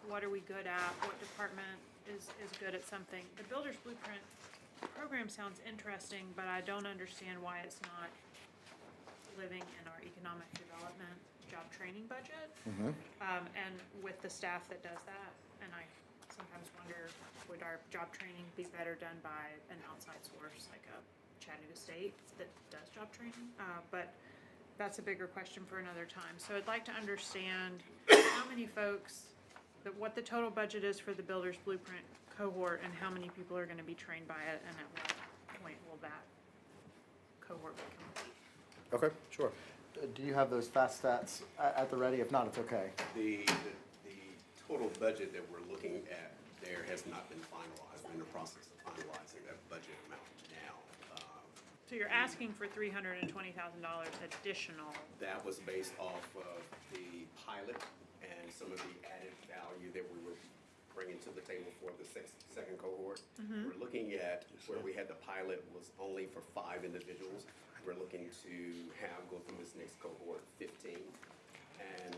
what are we good at, what department is good at something. The Builder's Blueprint program sounds interesting, but I don't understand why it's not living in our economic development job training budget. And with the staff that does that, and I sometimes wonder, would our job training be better done by an outside source like a Chattanooga State that does job training? But that's a bigger question for another time. So I'd like to understand how many folks, what the total budget is for the Builder's Blueprint cohort and how many people are gonna be trained by it and at what point will that cohort be complete? Okay, sure. Do you have those fast stats at the ready? If not, it's okay. The total budget that we're looking at there has not been finalized. We're in the process of finalizing that budget amount now. So you're asking for $320,000 additional. That was based off of the pilot and some of the added value that we were bringing to the table for the second cohort. We're looking at where we had the pilot was only for 5 individuals. We're looking to go through this next cohort 15. And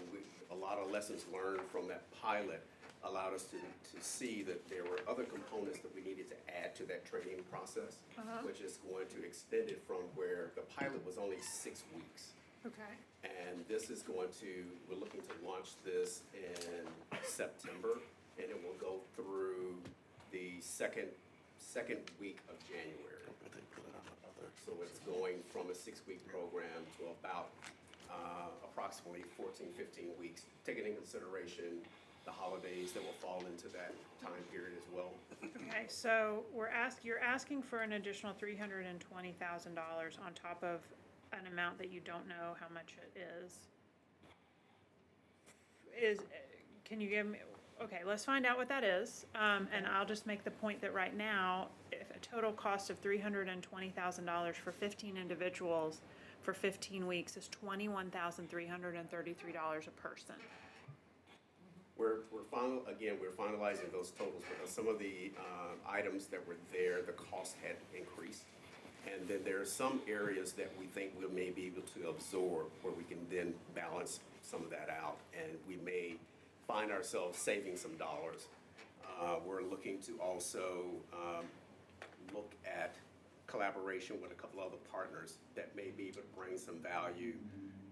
a lot of lessons learned from that pilot allowed us to see that there were other components that we needed to add to that training process, which is going to extend it from where the pilot was only 6 weeks. Okay. And this is we're looking to launch this in September, and it will go through the second week of January. So it's going from a 6-week program to about approximately 14, 15 weeks, taking into consideration the holidays that will fall into that time period as well. Okay, so you're asking for an additional $320,000 on top of an amount that you don't know how much it is. Can you give me, okay, let's find out what that is. And I'll just make the point that right now, if a total cost of $320,000 for 15 individuals for 15 weeks is $21,333 a person. We're finalizing those totals because some of the items that were there, the cost had increased. And then there are some areas that we think we may be able to absorb where we can then balance some of that out. And we may find ourselves saving some dollars. We're looking to also look at collaboration with a couple other partners that may be able to bring some value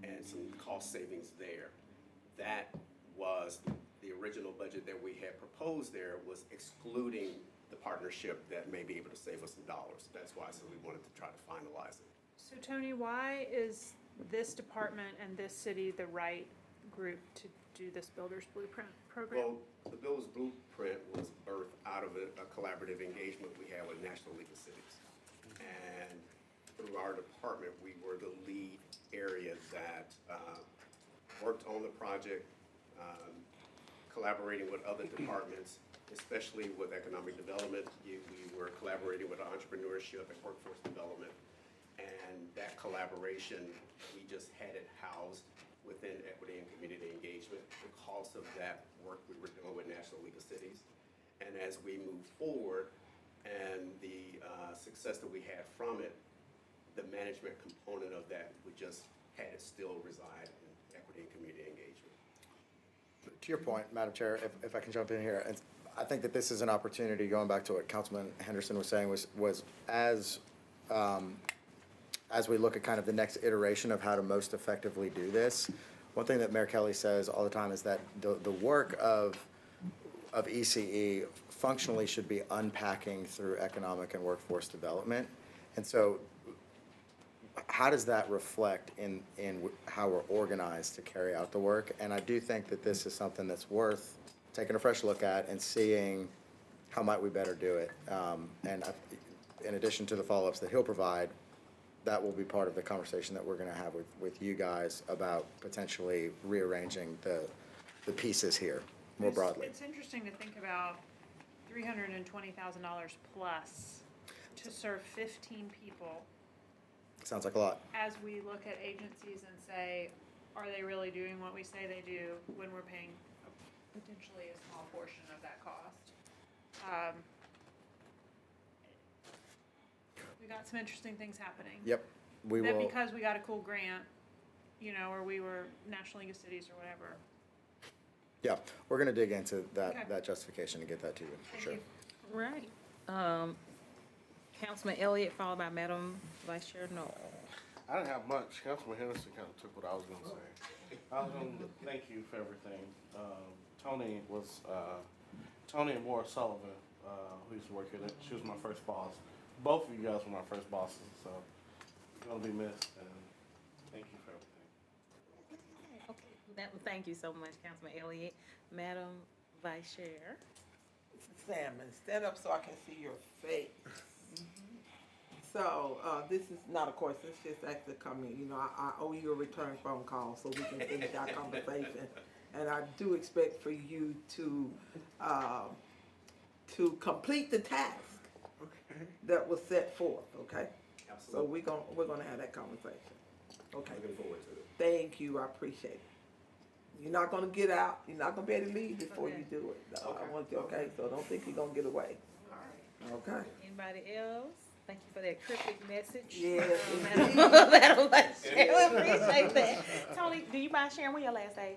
and some cost savings there. That was the original budget that we had proposed there was excluding the partnership that may be able to save us some dollars. That's why I said we wanted to try to finalize it. So Tony, why is this department and this city the right group to do this Builder's Blueprint program? Well, the Builder's Blueprint was birthed out of a collaborative engagement we had with National League of Cities. And through our department, we were the lead area that worked on the project, collaborating with other departments, especially with economic development. We were collaborating with entrepreneurship and workforce development. And that collaboration, we just had it housed within equity and community engagement because of that work we were doing with National League of Cities. And as we move forward and the success that we had from it, the management component of that, we just had it still reside in equity and community engagement. To your point, Madam Chair, if I can jump in here, and I think that this is an opportunity, going back to what Councilman Henderson was saying, was as we look at kind of the next iteration of how to most effectively do this, one thing that Mayor Kelly says all the time is that the work of ECE functionally should be unpacking through economic and workforce development. And so how does that reflect in how we're organized to carry out the work? And I do think that this is something that's worth taking a fresh look at and seeing how might we better do it. In addition to the follow-ups that he'll provide, that will be part of the conversation that we're gonna have with you guys about potentially rearranging the pieces here more broadly. It's interesting to think about $320,000 plus to serve 15 people, Sounds like a lot. as we look at agencies and say, are they really doing what we say they do when we're paying potentially a small portion of that cost? We got some interesting things happening. Yep, we That will. because we got a cool grant, you know, or we were National League of Cities or whatever. Yeah, we're gonna dig into that, Okay. that justification and get that to you, for Thank sure. you. Right. Councilman Elliott, followed by Madam Vice Chair Noel. I didn't have much. Councilman Henderson kind of took what I was gonna say. I was gonna thank you for everything. Tony and Maura Sullivan, who used to work here, she was my first boss. Both of you guys were my first bosses, so you're gonna be missed, and thank you for everything. Okay, thank you so much, Councilman Elliott. Madam Vice Chair. Salmon, stand up so I can see your face. So, this is not a course, it's just actually coming, you know, I owe you a return phone call so we can finish our conversation. And I do expect for you to complete the task that was set forth, okay? So Absolutely. we're gonna have that conversation, okay? Looking forward to it. Thank you, I appreciate it. You're not gonna get out, you're not gonna be able to leave before you do it. I want you, okay, so don't think you're gonna get away. Okay? Anybody else? Thank you for that cryptic message. Yes, Madam Vice Chair, we appreciate that. Tony, do you mind sharing when your last day?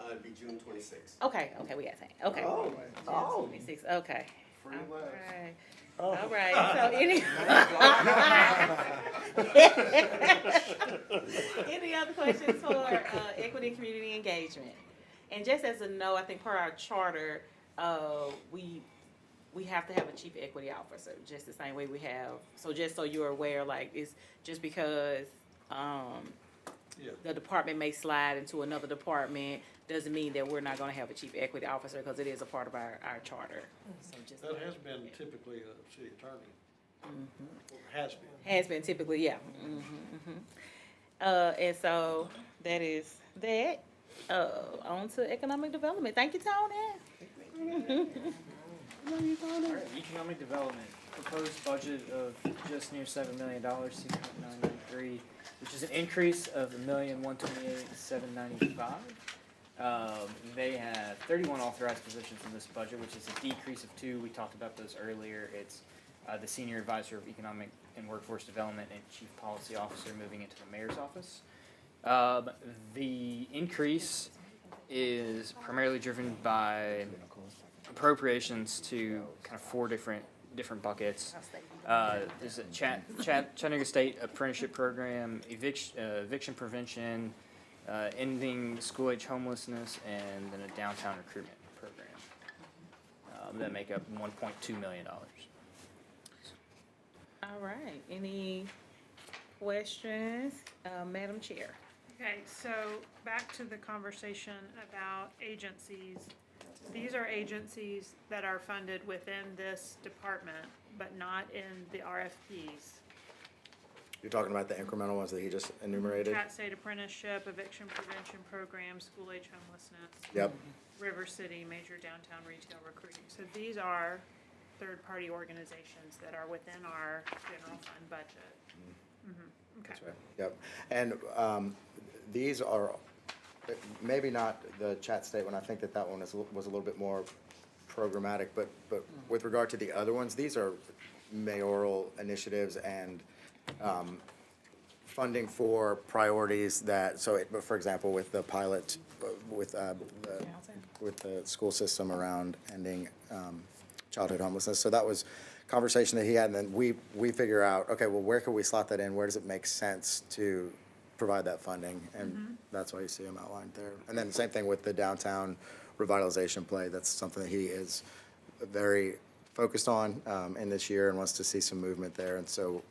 It'd be June 26th. Okay, we got time. Okay. Oh. 26, okay. Free All laughs. right. All right, so any other questions for equity and community engagement? And just as a note, I think per our charter, we have to have a chief equity officer, just the same way we have. So just so you're aware, like, it's just because the department may slide into another department, doesn't mean that we're not gonna have a chief equity officer, because it is a part of our charter. So just That has been typically a city attorney. Has been. has been typically, yeah. And so that is that. On to economic development. Thank you, Tony. Alright, economic development, proposed budget of just near $7 million, 6.993, which is an increase of $1,128,795. They have 31 authorized positions in this budget, which is a decrease of 2. We talked about those earlier. It's the Senior Advisor of Economic and Workforce Development and Chief Policy Officer moving into the Mayor's office. The increase is primarily driven by appropriations to kind of 4 different buckets. There's a Chattanooga State Apprenticeship Program, eviction prevention, ending school-age homelessness, and then a downtown recruitment program that make up $1.2 million. All right, any questions? Madam Chair. Okay, so back to the conversation about agencies. These are agencies that are funded within this department, but not in the RFPs. You're talking about the incremental ones that he just enumerated? Chat State Apprenticeship, Eviction Prevention Program, School-Age Homelessness, Yep, River City, Major Downtown Retail Recruiting. So these are third-party organizations that are within our general fund budget. Okay. that's right, yep. And these are, maybe not the Chat State one, I think that one was a little bit more programmatic, but with regard to the other ones, these are mayoral initiatives and funding for priorities that, but for example, with the pilot, with the school system around ending childhood homelessness. So that was conversation that he had, and then we figure out, okay, well, where can we slot that in? Where does it make sense to provide that funding? And that's why you see him outlined there. And then the same thing with the downtown revitalization play. That's something that he is very focused on in this year and wants to see some movement there. And so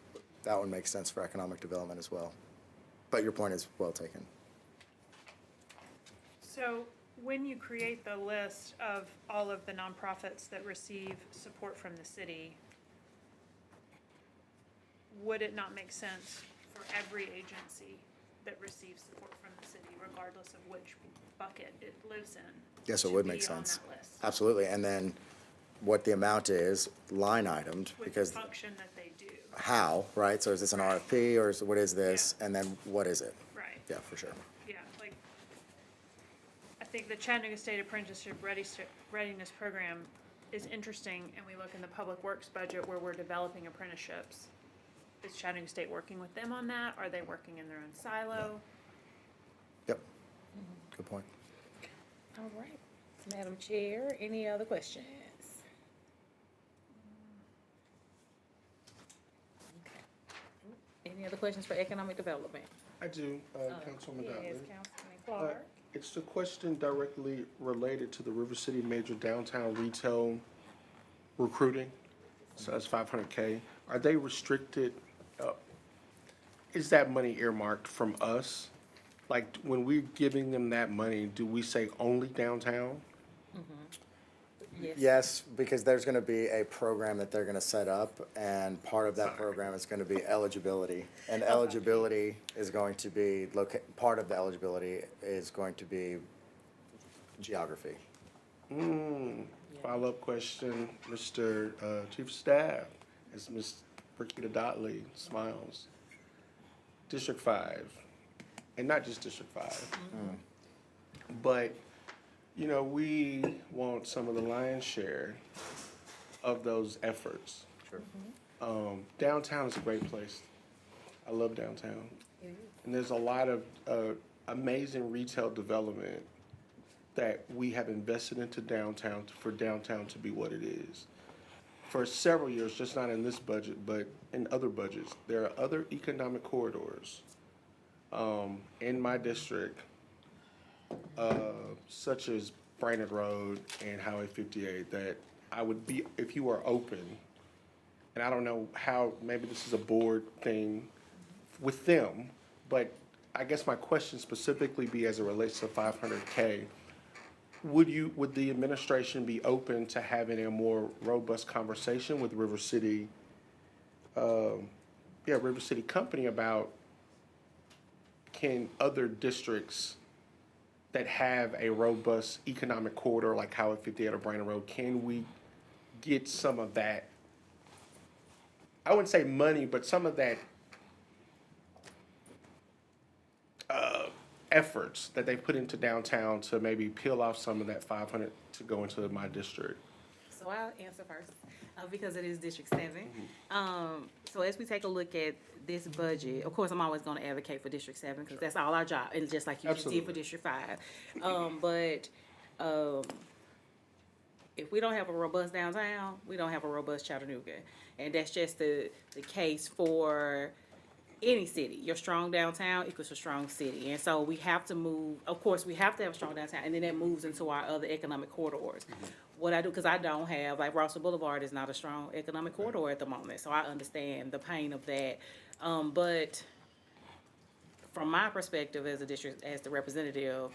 that one makes sense for economic development as well. But your point is well taken. So when you create the list of all of the nonprofits that receive support from the city, would it not make sense for every agency that receives support from the city, regardless of which bucket it lives in? Yes, it to would be make on sense. that list Absolutely. And then what the amount is, line itemed, with the because, function that they do? how, right? So is this an RFP or what is this? And then what is it? Right, Yeah, for sure. yeah, like, I think the Chattanooga State Apprenticeship Readiness Program is interesting, and we look in the Public Works budget where we're developing apprenticeships. Is Chattanooga State working with them on that? Are they working in their own silo? Yep. Good point. All right. Madam Chair, any other questions? Okay. Any other questions for economic development? I do, Councilwoman Yes, Dotley. Councilman Clark. It's the question directly related to the River City Major Downtown Retail recruiting. So that's 500K. Are they restricted? Is that money earmarked from us? Like, when we're giving them that money, do we say only downtown? Yes, because there's gonna be a program that they're gonna set up, and part of that program is gonna be eligibility. And eligibility is going to be, part of the eligibility is going to be geography. Follow-up question, Mr. Chief of Staff, as Ms. Brigitte Dotley smiles. District 5, and not just District 5, but, you know, we want some of the lion's share of those efforts. Sure. Downtown is a great place. I love downtown. And there's a lot of amazing retail development that we have invested into downtown for downtown to be what it is. For several years, just not in this budget, but in other budgets, there are other economic corridors in my district, such as Brainerd Road and Highway 58, that I would be, if you are open, and I don't know how, maybe this is a board thing with them, but I guess my question specifically be as it relates to 500K. Would the administration be open to having a more robust conversation with River City Company about, can other districts that have a robust economic corridor like Highway 58 or Brainerd Road, can we get some of that, I wouldn't say money, but some of that efforts that they put into downtown to maybe peel off some of that 500 to go into my district? So I'll answer first, because it is District 7. So as we take a look at this budget, of course, I'm always gonna advocate for District 7, because that's all our job, and just like you just did for District 5. But if we don't have a robust downtown, we don't have a robust Chattanooga. And that's just the case for any city. Your strong downtown equals a strong city. And so we have to move, of course, we have to have a strong downtown, and then that moves into our other economic corridors. What I do, because I don't have, like Rossville Boulevard is not a strong economic corridor at the moment, so I understand the pain of that. But from my perspective as the representative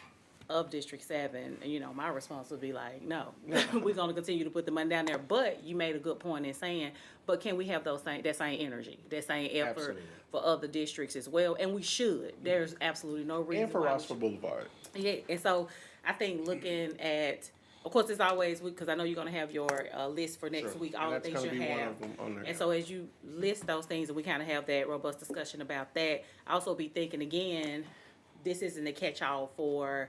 of District 7, you know, my response would be like, no, we're gonna continue to put the money down there. But you made a good point in saying, but can we have that same energy, that same effort Absolutely. for other districts as well? And we should. There's absolutely no reason And for why we Rossville Boulevard. yeah, and so I think looking at, of course, it's always, because I know you're gonna have your list for next Sure. week, all And the that's things you gonna be one have. of them on there. And so as you list those things, and we kind of have that robust discussion about that, also be thinking again, this isn't a catch-all for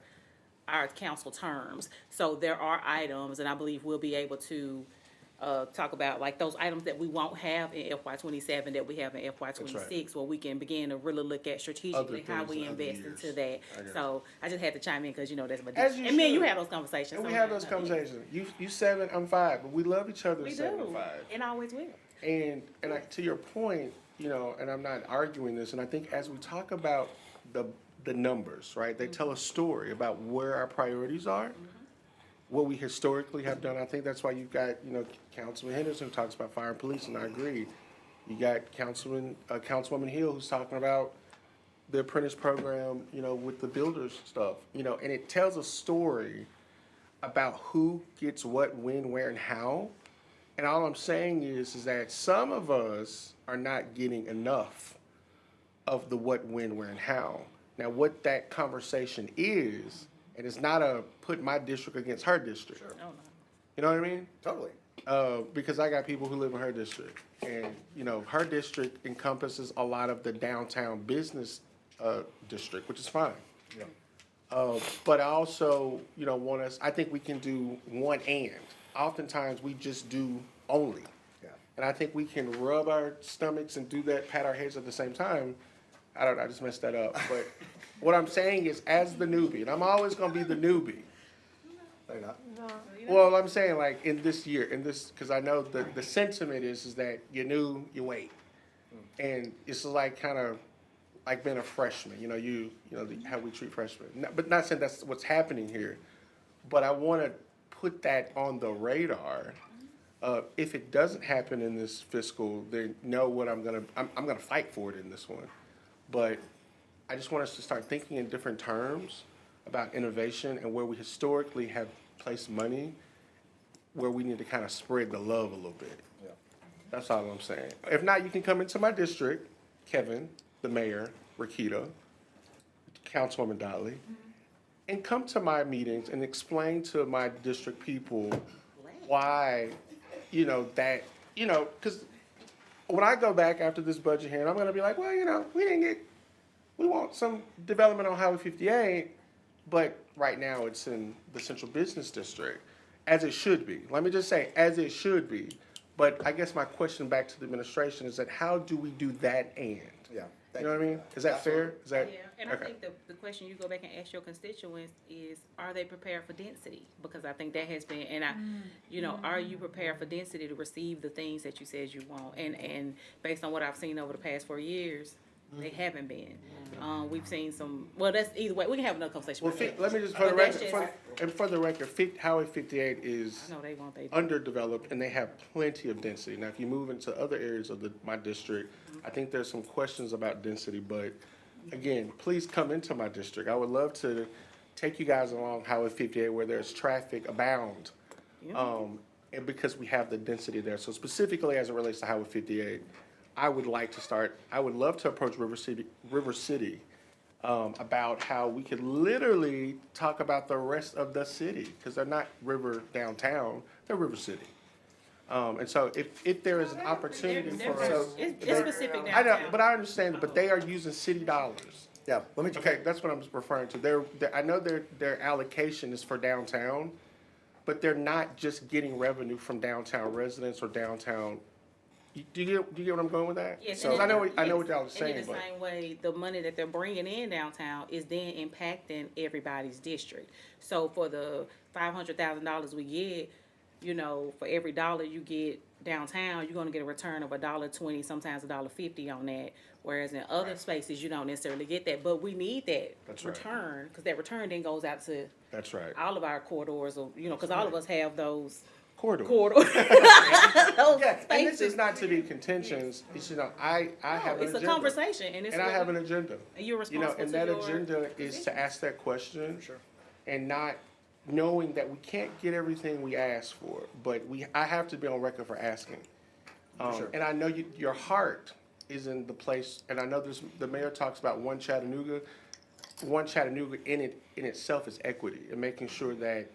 our council terms. So there are items, and I believe we'll be able to talk about like those items that we won't have in FY27 that we have in FY26, where we can begin to really look at strategically how things we in other invest years. into that. I got So I just had to chime in because you know that's my As district. you And me and you should. have those conversations. And we have those sometimes. conversations. You 7, I'm 5, but we love each other We 7 do, and 5. and always will. And to your point, you know, and I'm not arguing this, and I think as we talk about the numbers, right, they tell a story about where our priorities are, what we historically have done. I think that's why you've got, you know, Councilman Henderson who talks about fire and police, and I agree. You got Councilwoman Hill who's talking about the apprentice program, you know, with the builders stuff, you know, and it tells a story about who gets what, when, where, and how. And all I'm saying is that some of us are not getting enough of the what, when, where, and how. Now, what that conversation is, and it's not a put my district against her district. Oh, no. You know what I mean? Totally. Because I got people who live in her district, and, you know, her district encompasses a lot of the downtown business, district, which is fine. But I also, you know, I think we can do one and. Oftentimes, we just do only. Yeah. And I think we can rub our stomachs and do that, pat our heads at the same time. I just messed that up. But what I'm saying is, as the newbie, and I'm always gonna be the newbie. No, you're not. Well, I'm saying like in this year, because I know the sentiment is that you're new, you wait. And it's like kind of like being a freshman, you know, how we treat freshmen. But not saying that's what's happening here, but I want to put that on the radar. If it doesn't happen in this fiscal, they know what I'm gonna fight for it in this one. But I just want us to start thinking in different terms about innovation and where we historically have placed money, where we need to kind of spread the love a little bit. Yeah. That's all I'm saying. If not, you can come into my district, Kevin, the mayor, Rakita, Councilwoman Dolly, and come to my meetings and explain to my district people why, you know, that, you know, because when I go back after this budget hearing, I'm going to be like, well, you know, we want some development on Highway 58, but right now it's in the central business district, as it should be. Let me just say, as it should be. But I guess my question back to the administration is that how do we do that and? Yeah. You know what I mean? Is that fair? Is that? Yeah, and okay. I think the question you go back and ask your constituents is, are they prepared for density? Because I think that has been, and you know, are you prepared for density to receive the things that you said you want? And based on what I've seen over the past 4 years, they haven't been. We've seen some, well, that's either way, we can have another conversation. Well, about that. let me just, But that's just- for the record, Highway 58 is I know they want they. underdeveloped and they have plenty of density. Now, if you move into other areas of my district, I think there's some questions about density, but again, please come into my district. I would love to take you guys along Highway 58 where there's traffic abound. And because we have the density there. So specifically as it relates to Highway 58, I would love to approach River City about how we could literally talk about the rest of the city, because they're not river downtown, they're River City. And so if there is an opportunity for us. It's specific I know, downtown. but I understand, but they are using city dollars. Yeah, let me. Okay, that's what I'm referring to. I know their allocation is for downtown, but they're not just getting revenue from downtown residents or downtown. Do you get what I'm going with that? Yes, So and I know then- what y'all are saying, And in the but same way, the money that they're bringing in downtown is then impacting everybody's district. So for the $500,000 we get, you know, for every dollar you get downtown, you're gonna get a return of $1.20, sometimes $1.50 on that. Whereas in other spaces, you don't necessarily get that, but we need that That's right. return, because that return then goes out to that's right. all of our corridors, or, you know, because all of us have those Corridor. corridors. Those Yeah, and this spaces. is not to be contentions. It's, you know, I have an It's a agenda. conversation, and it's. And I what have we- an agenda. And you're You know, responsible and to that your agenda is position. to ask that question. Sure. And not knowing that we can't get everything we ask for, but I have to be on record for asking. Sure. And I know your heart is in the place, and I know the mayor talks about one Chattanooga. One Chattanooga in itself is equity, and making sure that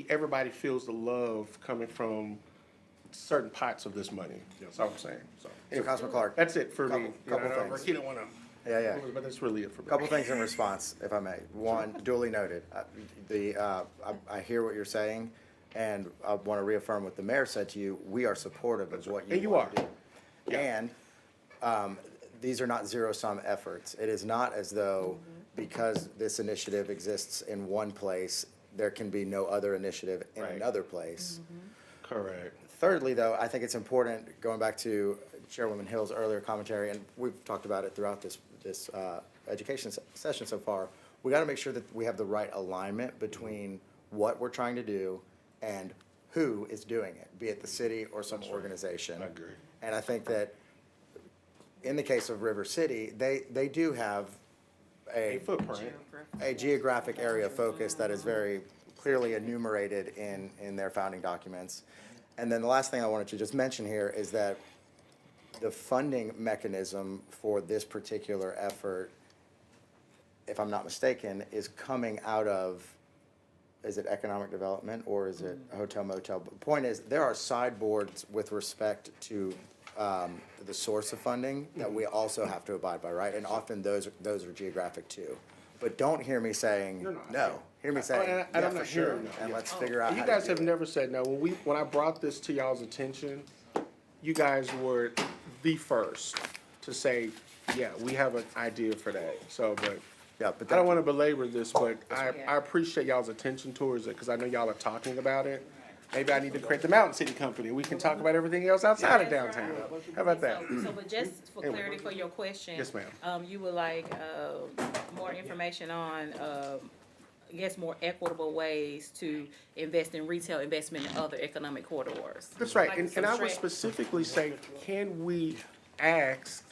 everybody feels the love coming from certain pots of this money. That's all I'm saying. So, anyway, Councilman Clark. that's it for me. Couple I know things. Ricky don't wanna, Yeah. but that's really it for me. Couple things in response, if I may. One, duly noted. I hear what you're saying, and I want to reaffirm what the mayor said to you. We are supportive of what And you you want to are. do. Yeah. And these are not zero-sum efforts. It is not as though because this initiative exists in one place, there can be no other initiative in Right. another place. Correct. Thirdly, though, I think it's important, going back to Chairwoman Hill's earlier commentary, and we've talked about it throughout this education session so far, we got to make sure that we have the right alignment between what we're trying to do and who is doing it, be it the city or some organization. I agree. And I think that in the case of River City, they do have A footprint. a geographic area of focus that is very clearly enumerated in their founding documents. And then the last thing I wanted to just mention here is that the funding mechanism for this particular effort, if I'm not mistaken, is coming out of is it economic development or is it hotel motel? But the point is, there are sideboards with respect to the source of funding that we also have to abide by, right? And often those are geographic too. But don't hear me saying no. Hear me saying, and yeah, I'm for not sure, hearing no. and let's figure out You how guys to have do it. never said no. When I brought this to y'all's attention, you guys were the first to say, yeah, we have an idea for that. So, but Yeah, but I don't that, want to belabor this, but I appreciate y'all's attention towards it, because I know y'all are talking about it. Maybe I need to create the Mountain City Company. We can talk about everything else outside of downtown. How about that? So, but just for Anyway. clarity for your question. Yes, ma'am. You would like, more information on, I guess more equitable ways to invest in retail investment in other economic corridors. That's right, Like and some I would strat- specifically say, can we ask,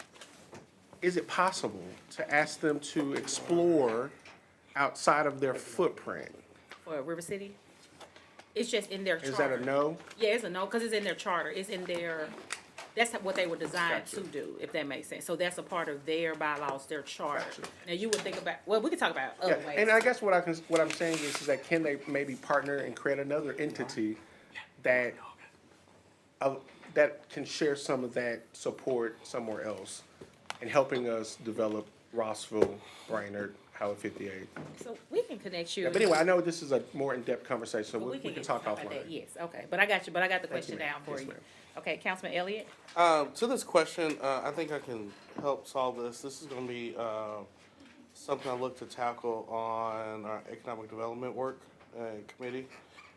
is it possible to ask them to explore outside of their footprint? For River City? It's just in their charter. Is that a no? Yeah, it's a no, cause it's in their charter, it's in their, that's what they were designed Gotcha. to do, if that makes sense. So that's a part of their bylaws, their charter. Gotcha. Now, you would think about, well, we can talk about Yeah, other ways. and I guess what I'm saying is that can they maybe partner and create another entity that, that can share some of that support somewhere else in helping us develop Rossville, Brainerd, Howard 58. So we can connect you. Yeah, but anyway, I know this is a more in-depth conversation, so But we can get talk about offline. that. Yes, okay, but I got you, but I got the Thank you, question ma'am. down for Yes, you. ma'am. Okay, Councilman Elliott? To this question, I think I can help solve this. This is gonna be, something I look to tackle on our economic development work and committee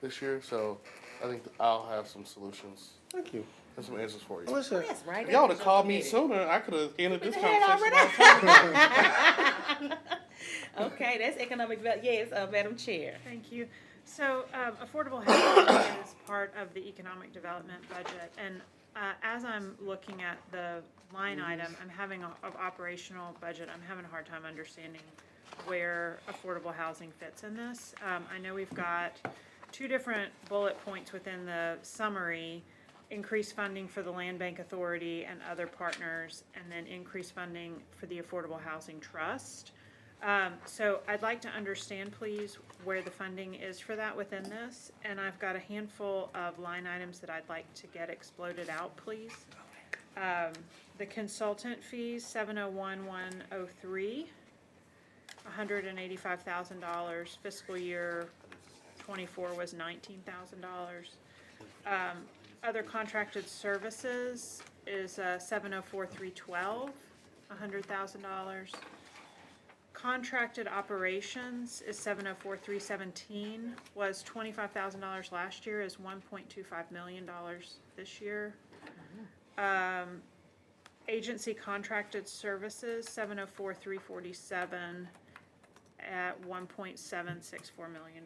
this year, so I think I'll have some solutions Thank you. and some answers for you. Well, listen, Yes, right. If y'all would've called me sooner, I could've ended this Had conversation. already. Okay, that's economic development, yes, Madam Chair. Thank you. So, affordable housing is part of the economic development budget, and, as I'm looking at the line item, I'm having of operational budget, I'm having a hard time understanding where affordable housing fits in this. I know we've got two different bullet points within the summary, increased funding for the Land Bank Authority and other partners, and then increased funding for the Affordable Housing Trust. So I'd like to understand, please, where the funding is for that within this, and I've got a handful of line items that I'd like to get exploded out, please. The consultant fees, 701-103, $185,000. Fiscal year 24 was $19,000. Other contracted services is 704-312, $100,000. Contracted operations is 704-317, was $25,000 last year, is $1.25 million this year. Agency contracted services, 704-347 at $1.764 million.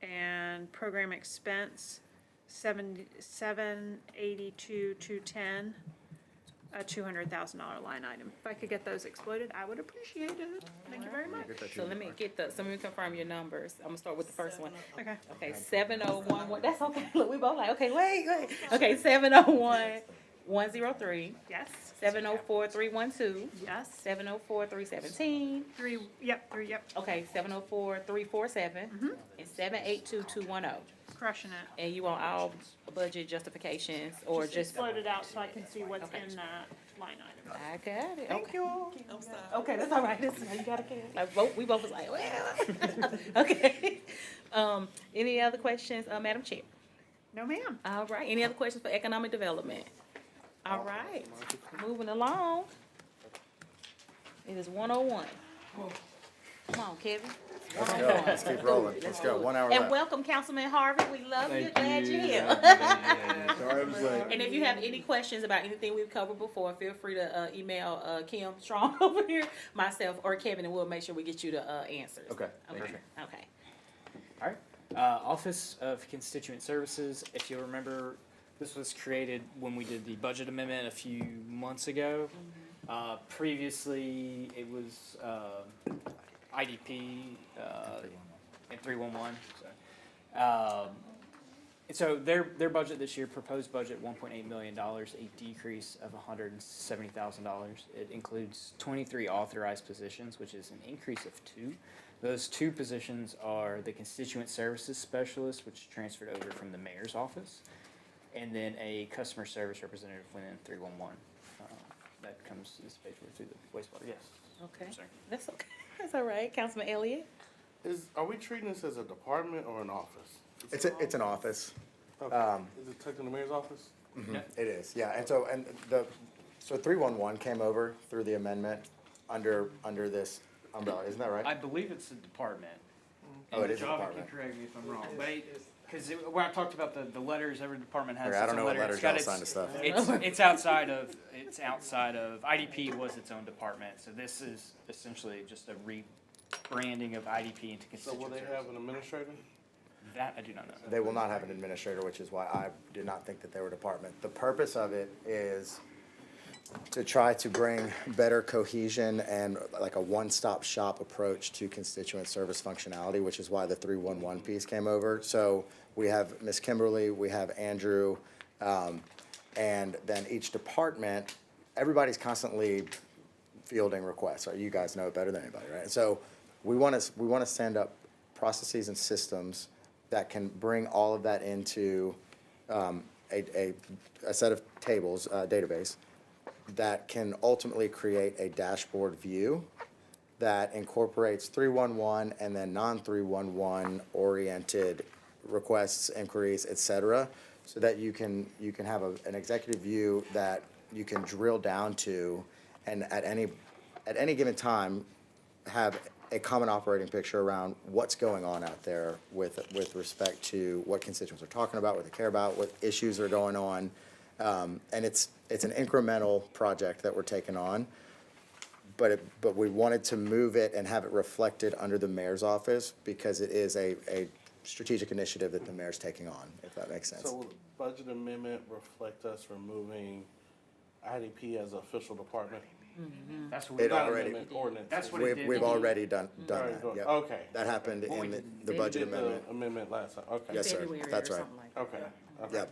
And program expense, 782-210, a $200,000 line item. If I could get those exploded, I would appreciate it. Thank you very much. So let me confirm your numbers. I'm gonna start with the first one. Okay. Okay, 701, that's okay, look, we both like, okay, wait. Okay, 701-103, Yes. 704-312, Yes. 704-317, Three, yep. okay, 704-347, and 782-210. Crushing it. And you want all budget justifications or just? Explode it out so I can see what's Okay. in that line item. I got it. Thank Okay. you. Okay, that's all right. That's, you got it. Like we both was like, well. Okay. Any other questions, Madam Chair? No, ma'am. All right. Any other questions for economic development? All right. Moving along. It is 101. Come on, Kevin. Let's go, let's keep rolling, let's go, 1 hour And left. welcome, Councilman Harvey. We love you. Glad you're here. Sorry I was late. And if you have any questions about anything we've covered before, feel free to email Kim Strong over here, myself, or Kevin, and we'll make sure we get you the answers. Okay, Okay. thank you. Okay. All right. Office of Constituent Services, if you'll remember, this was created when we did the budget amendment a few months ago. Previously, it was IDP and 311. So their budget this year, proposed budget, $1.8 million, a decrease of $170,000. It includes 23 authorized positions, which is an increase of 2. Those 2 positions are the Constituent Services Specialist, which transferred over from the mayor's office, and then a customer service representative within 311. That comes, is paid for through the wastewater, yes. Okay, Sorry. that's okay, that's all right. Councilman Elliott? Are we treating this as a department or an office? It's an office. Okay. Is it tucked in the mayor's office? Yeah. It is, yeah, and so 311 came over through the amendment under this umbrella, isn't that right? I believe it's a department. Oh, it is a Java department. can correct me if I'm wrong, but because when I talked about the letters, every department has Okay, I its don't own know what letter. letters It's got y'all its- sign to stuff. It's outside of, IDP was its own department, so this is essentially just a rebranding of IDP into So will Constituent they Services. have an administrator? That I do not know. They will not have an administrator, which is why I did not think that they were a department. The purpose of it is to try to bring better cohesion and like a one-stop shop approach to constituent service functionality, which is why the 311 piece came over. So we have Ms. Kimberly, we have Andrew, and then each department, everybody's constantly fielding requests, right? You guys know it better than anybody, right? So we want to stand up processes and systems that can bring all of that into a set of tables, database, that can ultimately create a dashboard view that incorporates 311 and then non-311 oriented requests, inquiries, et cetera, so that you can have an executive view that you can drill down to, and at any given time, have a common operating picture around what's going on out there with respect to what constituents are talking about, what they care about, what issues are going on. And it's an incremental project that we're taking on, but we wanted to move it and have it reflected under the mayor's office because it is a strategic initiative that the mayor's taking on, if that makes sense. So will the budget amendment reflect us removing IDP as an official department? That's what It Not already- amendment, ordinance. That's what it did. We've already done Already that, done- yep. Okay. That happened What we in did- the We budget did the amendment. amendment last time, okay. Yes, sir, February or that's right. something like Okay, that. okay. Yep.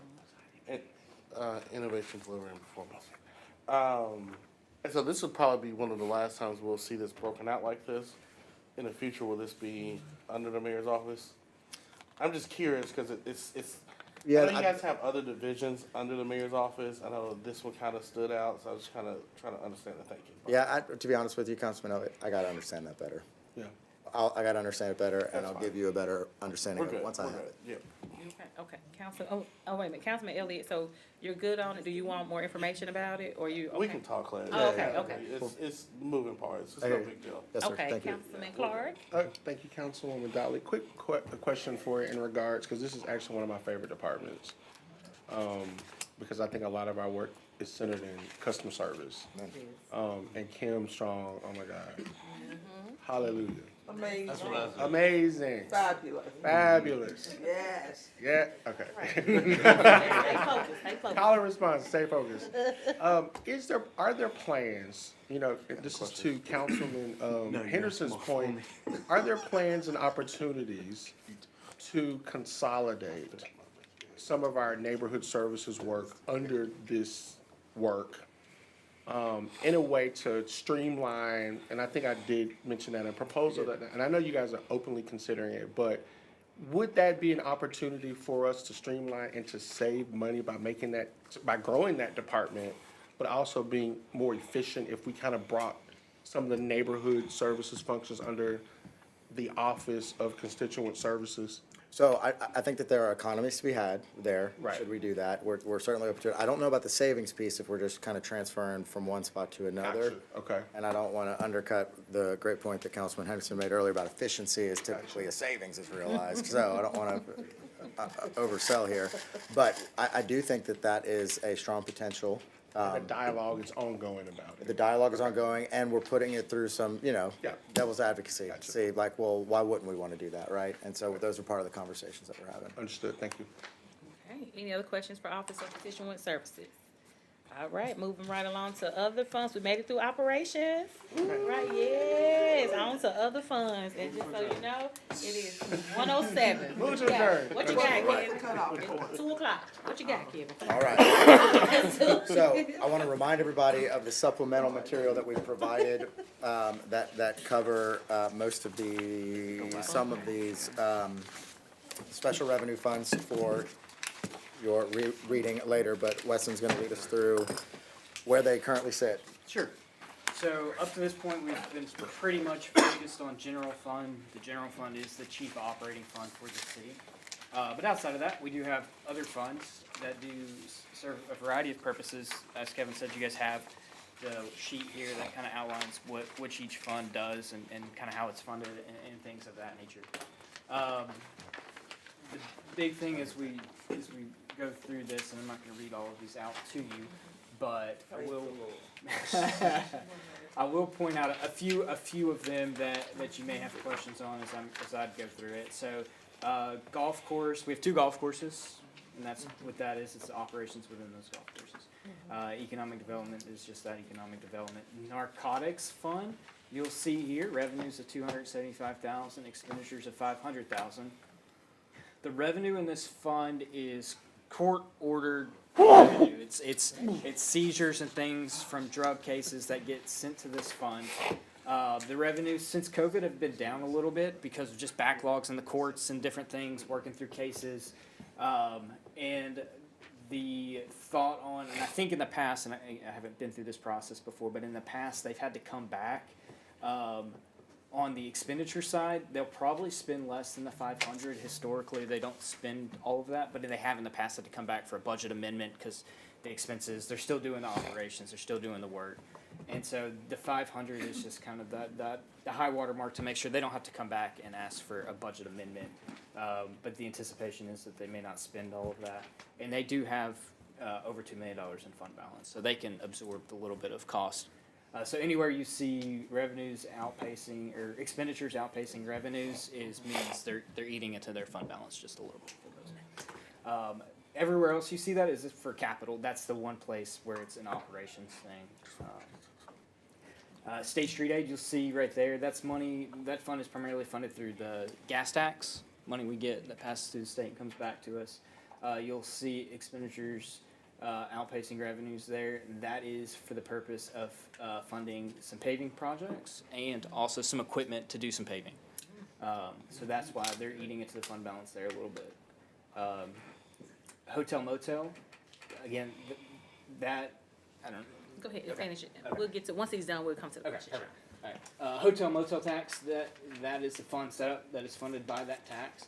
And, innovation, delivery, and performance. And so this will probably be one of the last times we'll see this broken out like this. In the future, will this be under the mayor's office? I'm just curious, because it's, I Yeah, know you guys have other divisions under the mayor's office. I know this one kind of stood out, so I was kind of trying to understand the thinking. Yeah, to be honest with you, Councilman Elliott, I gotta understand that better. Yeah. I gotta understand it better, and That's I'll fine. give you a better understanding We're of it good, once I we're have good, it. yeah. Okay, wait a minute, Councilman Elliott, so you're good on it? Do you want more information about it, or you? We okay. can talk later. Oh, okay, okay. It's moving parts, it's no Okay. big deal. Yes, sir, Okay, thank you. Councilman Clark? Thank you, Councilwoman Dolly. Quick question for you in regards, because this is actually one of my favorite departments. Because I think a lot of our work is centered in customer service. And Kim Strong, oh my God. Hallelujah. Amazing, Amazing. fabulous, Fabulous. yes. Yeah, okay. Stay focused, stay focused. Call and response, stay focused. Are there plans, this is to Councilman Henderson's point, are there plans and opportunities to consolidate some of our neighborhood services work under this work in a way to streamline, and I think I did mention that in a proposal, and I know you guys are openly considering it, but would that be an opportunity for us to streamline and to save money by growing that department, but also being more efficient if we kind of brought some of the neighborhood services functions under the Office of Constituent Services? So I think that there are economies to be had there, Right. should we do that. We're certainly open to it. I don't know about the savings piece if we're just kind of transferring from one spot to another. Gotcha. Okay. And I don't want to undercut the great point that Councilman Henderson made earlier about efficiency is typically a savings is realized. So I don't want to oversell here. But I do think that that is a strong potential. The dialogue is ongoing about The it. dialogue is ongoing, and we're putting it through some, Yeah. devil's advocacy. Gotcha. See, like, well, why wouldn't we want to do that, right? And so those are part of the conversations that we're having. Understood, thank you. Okay, any other questions for Office of Constituent Services? All right, moving right along to other funds. We made it through operations. Right, yes, on to other funds. And just so you know, it is 1:07. Move to adjourn. What you got, What's the Kevin? cutoff point? 2 o'clock. What you got, Kevin? All right. So I want to remind everybody of the supplemental material that we provided, that cover, some of these, special revenue funds for your reading later, but Weston's gonna lead us through where they currently sit. Sure. So up to this point, we've been pretty much focused on general fund. The general fund is the chief operating fund for the city. But outside of that, we do have other funds that do serve a variety of purposes. As Kevin said, you guys have the sheet here that kind of outlines which each fund does and kind of how it's funded and things of that nature. The big thing as we go through this, and I'm not going to read all of these out to you, but I will point out a few of them that you may have questions on as I go through it. So, golf course, we have 2 golf courses, and that's what that is. It's the operations within those golf courses. Economic development is just that, economic development. Narcotics fund, you'll see here revenues of $275,000, expenditures of $500,000. The revenue in this fund is court-ordered revenue. It's seizures and things from drug cases that get sent to this fund. The revenues since COVID have been down a little bit because of just backlogs in the courts and different things, working through cases. And the thought on, and I think in the past, and I haven't been through this process before, but in the past they've had to come back. On the expenditure side, they'll probably spend less than the 500. Historically, they don't spend all of that, but they have in the past had to come back for a budget amendment because the expenses, they're still doing the operations, they're still doing the work. And so the 500 is just kind of the high water mark to make sure they don't have to come back and ask for a budget amendment. But the anticipation is that they may not spend all of that. And they do have over $2 million in fund balance, so they can absorb the little bit of cost. So anywhere you see revenues outpacing or expenditures outpacing revenues means they're eating into their fund balance just a little bit for those. Everywhere else you see that is for capital. That's the one place where it's an operations thing. State Street Aid, you'll see right there. That's money. That fund is primarily funded through the gas tax money we get that passes through the state and comes back to us. You'll see expenditures outpacing revenues there. That is for the purpose of funding some paving projects and also some equipment to do some paving. So that's why they're eating into the fund balance there a little bit. Hotel motel, again, that I don't know. Go ahead and finish it. We'll get to, once he's done, we'll come to the questions. All right. Hotel motel tax, that is the fund setup that is funded by that tax.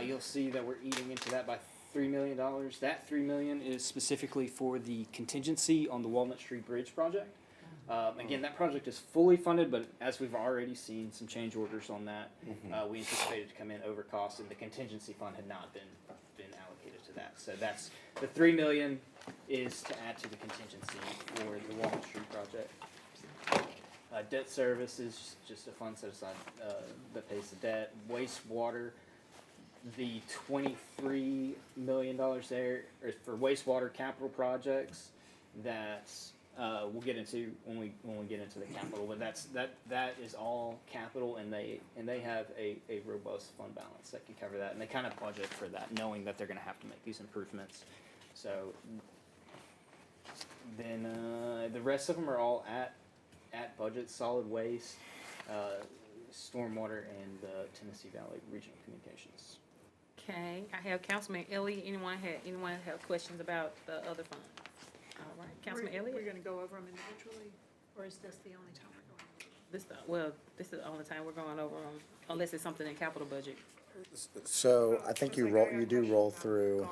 You'll see that we're eating into that by $3 million. That $3 million is specifically for the contingency on the Walnut Street Bridge project. Again, that project is fully funded, but as we've already seen some change orders on that, we anticipated to come in over cost, and the contingency fund had not been allocated to that. So that's the $3 million is to add to the contingency for the Walnut Street project. Debt service is just a fund set aside that pays the debt. Wastewater, the $23 million there is for wastewater capital projects that we'll get into when we get into the capital. But that is all capital, and they have a robust fund balance that can cover that, and they kind of budget for that, knowing that they're going to have to make these improvements. So then the rest of them are all at budget. Solid waste, stormwater, and Tennessee Valley Regional Communications. Okay, I have Councilman Elliott. Anyone have questions about the other fund? All right, Councilman Elliott? We're gonna go over them individually, or is this the only time we're going over them? This is the only time we're going over them, unless it's something in capital budget. So I think you do roll through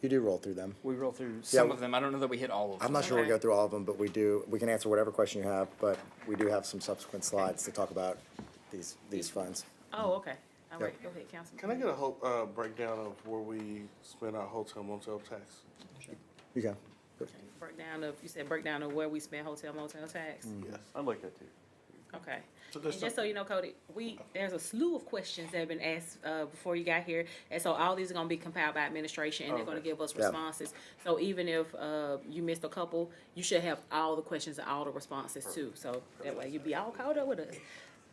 them. We roll through some of them. I don't know that we hit all of them. I'm not sure we go through all of them, but we can answer whatever question you have, but we do have some subsequent slides to talk about these funds. Oh, okay. All right, go ahead, Councilman. Can I get a breakdown of where we spend our hotel motel tax? You can. Breakdown of where we spend hotel motel tax? Yes. I'd like that too. Okay. So And there's just so you know, Cody, there's a slew of questions that have been asked, before you got here. And so all these are gonna be compiled by administration and they're gonna give us Yeah. responses. So even if, you missed a couple, you should have all the questions and all the responses too. So that way you'll be all caught up with us.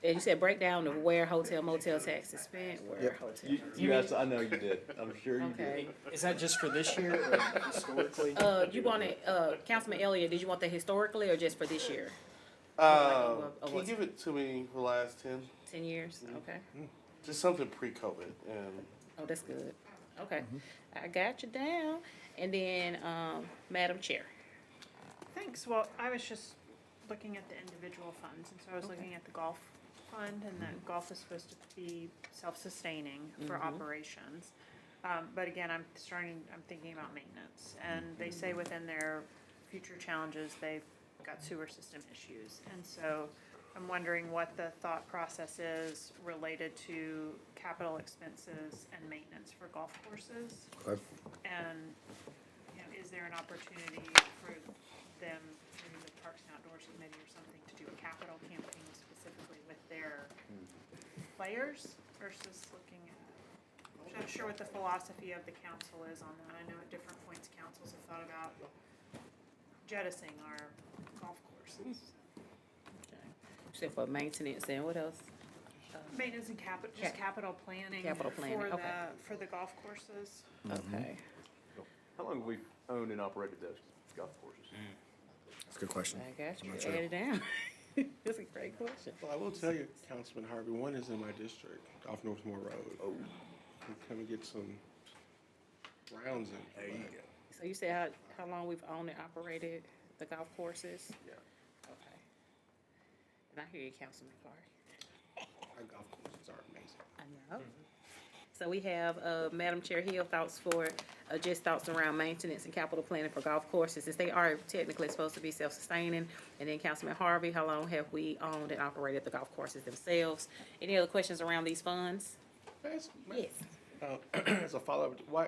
And you said breakdown of where hotel motel tax is spent, where hotel. You Yes, I know you did. I'm sure you did. Okay. Is that just for this year or historically? You want it, Councilman Elliott, did you want that historically or just for this year? Can you give it to me for the last 10? 10 years? Okay. Just something pre-COVID and. Oh, that's good. Okay. I got you down. And then, Madam Chair. Thanks. Well, I was just looking at the individual funds, and so I was looking at the golf fund, and that golf is supposed to be self-sustaining for operations. But again, I'm thinking about maintenance, and they say within their future challenges, they've got sewer system issues. And so I'm wondering what the thought process is related to capital expenses and maintenance for golf courses. Okay. And, you know, is there an opportunity for them through the Parks and Outdoors Committee or something to do a capital campaign specifically with their players versus looking at, I'm not sure what the philosophy of the council is on that. I know at different points councils have thought about jettisoning our golf courses. Except for maintenance and what else? Maintenance and capital planning. Capital planning, for okay. For the golf courses. Okay. How long have we owned and operated those golf courses? That's a good question. I got you. I'm not sure. Add it down. That's a great question. Well, I will tell you, Councilman Harvey, one is in my district, off Northmore Road. Oh, We come and get some rounds in. there you go. So you said how long we've owned and operated the golf courses? Yeah. Okay. And I hear you, Councilman Clark. Our golf courses are amazing. I know. So we have, Madam Chair Hill, thoughts for, just thoughts around maintenance and capital planning for golf courses, since they are technically supposed to be self-sustaining. And then Councilman Harvey, how long have we owned and operated the golf courses themselves? Any other questions around these funds? Yes. Yes. As a follow-up, why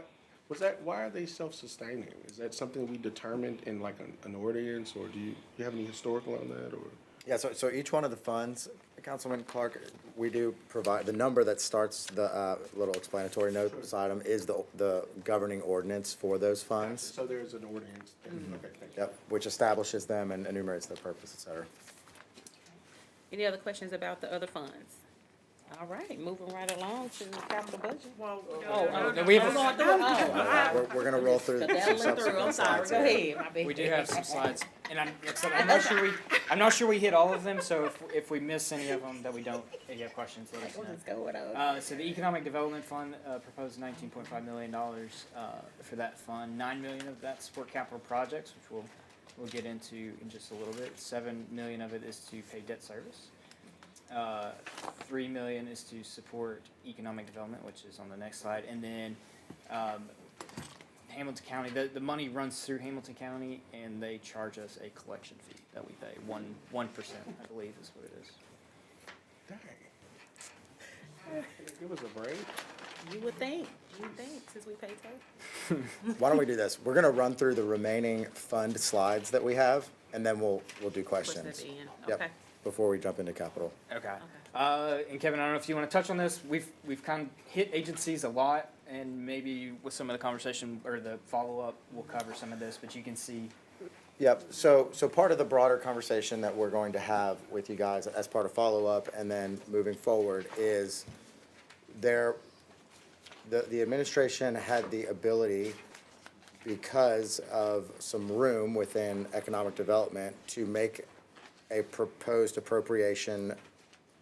are they self-sustaining? Is that something we determined in like an ordinance, or do you have any historical on that, or? Yeah, so each one of the funds, Councilman Clark, we do provide, the number that starts the little explanatory notes item is the governing ordinance for those funds. So there's an ordinance. Okay, thank you. Yep, which establishes them and enumerates their purpose, et cetera. Any other questions about the other funds? All right, moving right along to the capital budget. Well, no, we have I'm going through it. We're gonna roll through some Skedaddling through, I'm subsequent sorry, slides. go here. ahead, my bad. We do have some slides, and I'm not sure we hit all of them, so if we miss any of them that we don't, if you have questions, let us know. What's going on? So the Economic Development Fund, proposed $19.5 million, for that fund. $9 million of that support capital projects, which we'll get into in just a little bit. $7 million of it is to pay debt service. $3 million is to support economic development, which is on the next slide. And then, Hamilton County, the money runs through Hamilton County, and they charge us a collection fee that we pay, 1%, I believe is what it is. Dang. Give us a break. You would think, since we pay tax. Why don't we do this? We're gonna run through the remaining fund slides that we have, and then we'll do questions. At the end, Yep, okay. before we jump into capital. Okay. And Kevin, I don't know if you want to touch on this. We've kind of hit agencies a lot, and maybe with some of the conversation or the follow-up, we'll cover some of this, but you can see. Yep, so part of the broader conversation that we're going to have with you guys as part of follow-up and then moving forward is the administration had the ability, because of some room within economic development, to make a proposed appropriation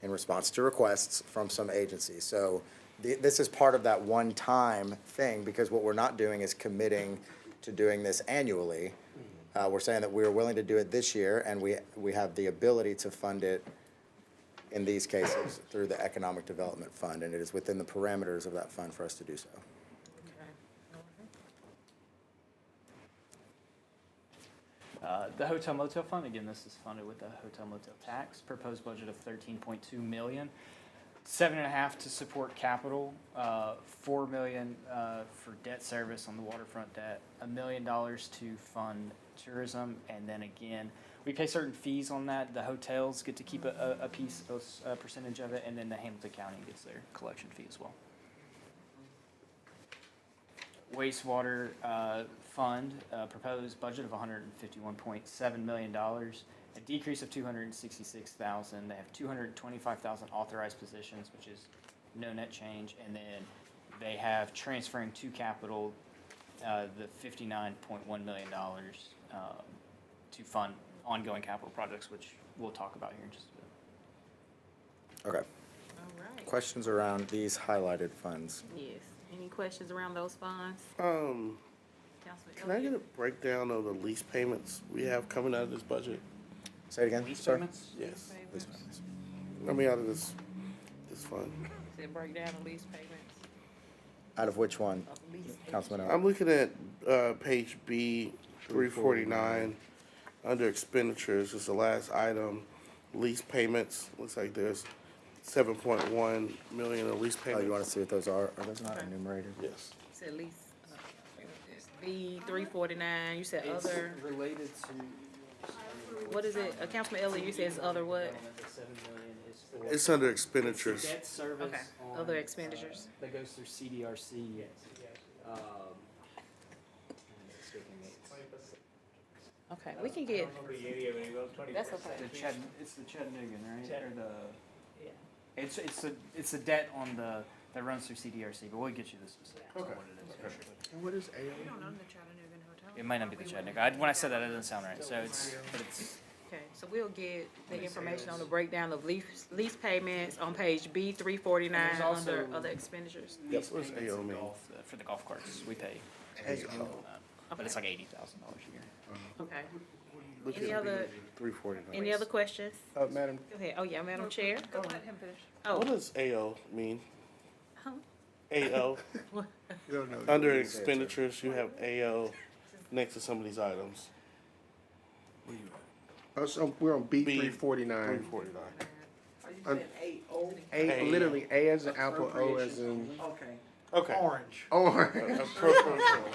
in response to requests from some agencies. So this is part of that one-time thing, because what we're not doing is committing to doing this annually. We're saying that we're willing to do it this year, and we have the ability to fund it in these cases through the Economic Development Fund, and it is within the parameters of that fund for us to do so. The hotel motel fund, again, this is funded with the hotel motel tax, proposed budget of $13.2 million. 7.5 to support capital, $4 million for debt service on the waterfront debt, $1 million to fund tourism, and then again, we pay certain fees on that. The hotels get to keep a piece, a percentage of it, and then the Hamilton County gets their collection fee as well. Wastewater fund, proposed budget of $151.7 million, a decrease of $266,000. They have 225,000 authorized positions, which is no net change, and then they have transferring to capital the $59.1 million to fund ongoing capital projects, which we'll talk about here in just a bit. Okay. All right. Questions around these highlighted funds? Yes. Any questions around those funds? Councin I get a Elliott? breakdown of the lease payments we have coming out of this budget? Say it again, Lease sir. payments? Yes. Lease payments. I mean, out of this fund. Said break down the lease payments Out of which one, of lease. Councilman? I'm looking at, page B, 349, under expenditures, is the last item, lease payments, looks like there's 7.1 million of lease Oh, payments. you want to see what those are? Are those not enumerated? Yes. Said lease. B 349. You said It's other. related to. What is it? Councilman Elliott, you said it's other what? The 7 million is for. It's under It's expenditures. the debt service. Okay. on, Other expenditures. That goes through CDRC. Okay, we can get. That's okay. It's the Chattanooga, right? Or the. It's the debt on that runs through CDRC, but we'll get you the specifics on what it is. for sure. And what is We AO? don't own the Chattanooga Hotel. It might not be the Chattanooga. When I said that, it doesn't sound right. So it's, but it's. Okay, so we'll get the information on the breakdown of lease payments on page B 349 And there's also- under other expenditures. Lease What does payments AO in mean? golf, for the golf carts, we pay. AO. But it's like $80,000 a year. Okay. Look Any at other, 349. any other questions? Madam, Go ahead. Oh, yeah, Madam Chair. Go let him finish. what Oh, does AO mean? Huh? AO? Under expenditures, you have AO next to some of these items. So we're on B B 349. 349. Are you saying AO? A, literally A as in apple, O as in Okay. Okay. Orange. orange.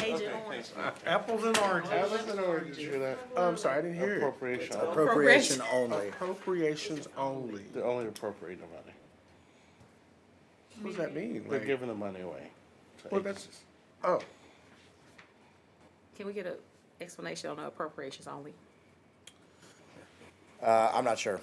Agent Orange. Apples and oranges. Apples and oranges. Did you hear that? I'm sorry, I didn't hear it. Appropriation. Appropriation only. Appropriations only. They're only appropriating the money. What does that mean? They're Like, giving the money away. to well, that's, agencies. oh, Can we get an explanation on the appropriations only? I'm not sure.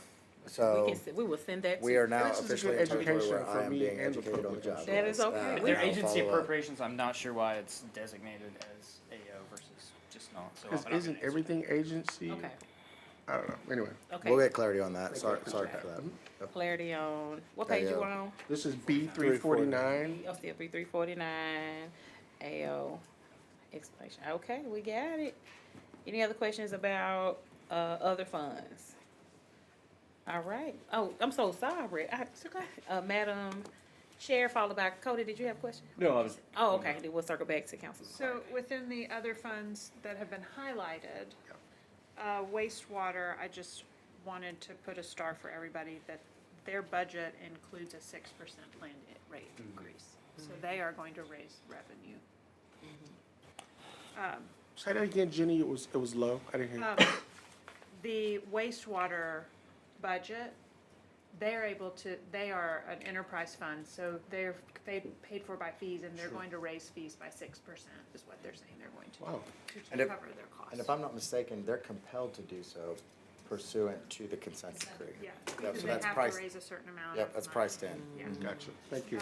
So We will send that to. we are now This is a officially good in territory education where for I am me being and the educated on the public. job. That is okay. we Their will agency follow up. appropriations, I'm not sure why it's designated as AO versus just not. So because I'm not isn't gonna answer everything agency? Okay, I don't know. Anyway, okay. We'll get clarity on that. Sorry for that. Clarity on, what page you on? this is B 349. Oh, still 349, AO, explanation. Okay, we got it. Any other questions about, other funds? All right. Oh, I'm so sorry. Madam Chair, followed by Cody, did you have a question? No, I was. Oh, okay, then we'll circle back to Councilman So Clark. within the other funds that have been highlighted, wastewater, I just wanted to put a star for everybody that their budget includes a 6% planned rate increase. So they are going to raise revenue. Say that again, Jenny. It was low. I didn't hear. The wastewater budget, they are an enterprise fund, so they're paid for by fees, and they're going to raise fees by 6%, is what they're saying they're going to. Wow. And To if- cover their costs. And if I'm not mistaken, they're compelled to do so pursuant to the consent decree. Yeah, Yep, because so they that's have priced. to raise a certain amount. Yep, of that's money. priced in. Yeah. Gotcha. Thank you.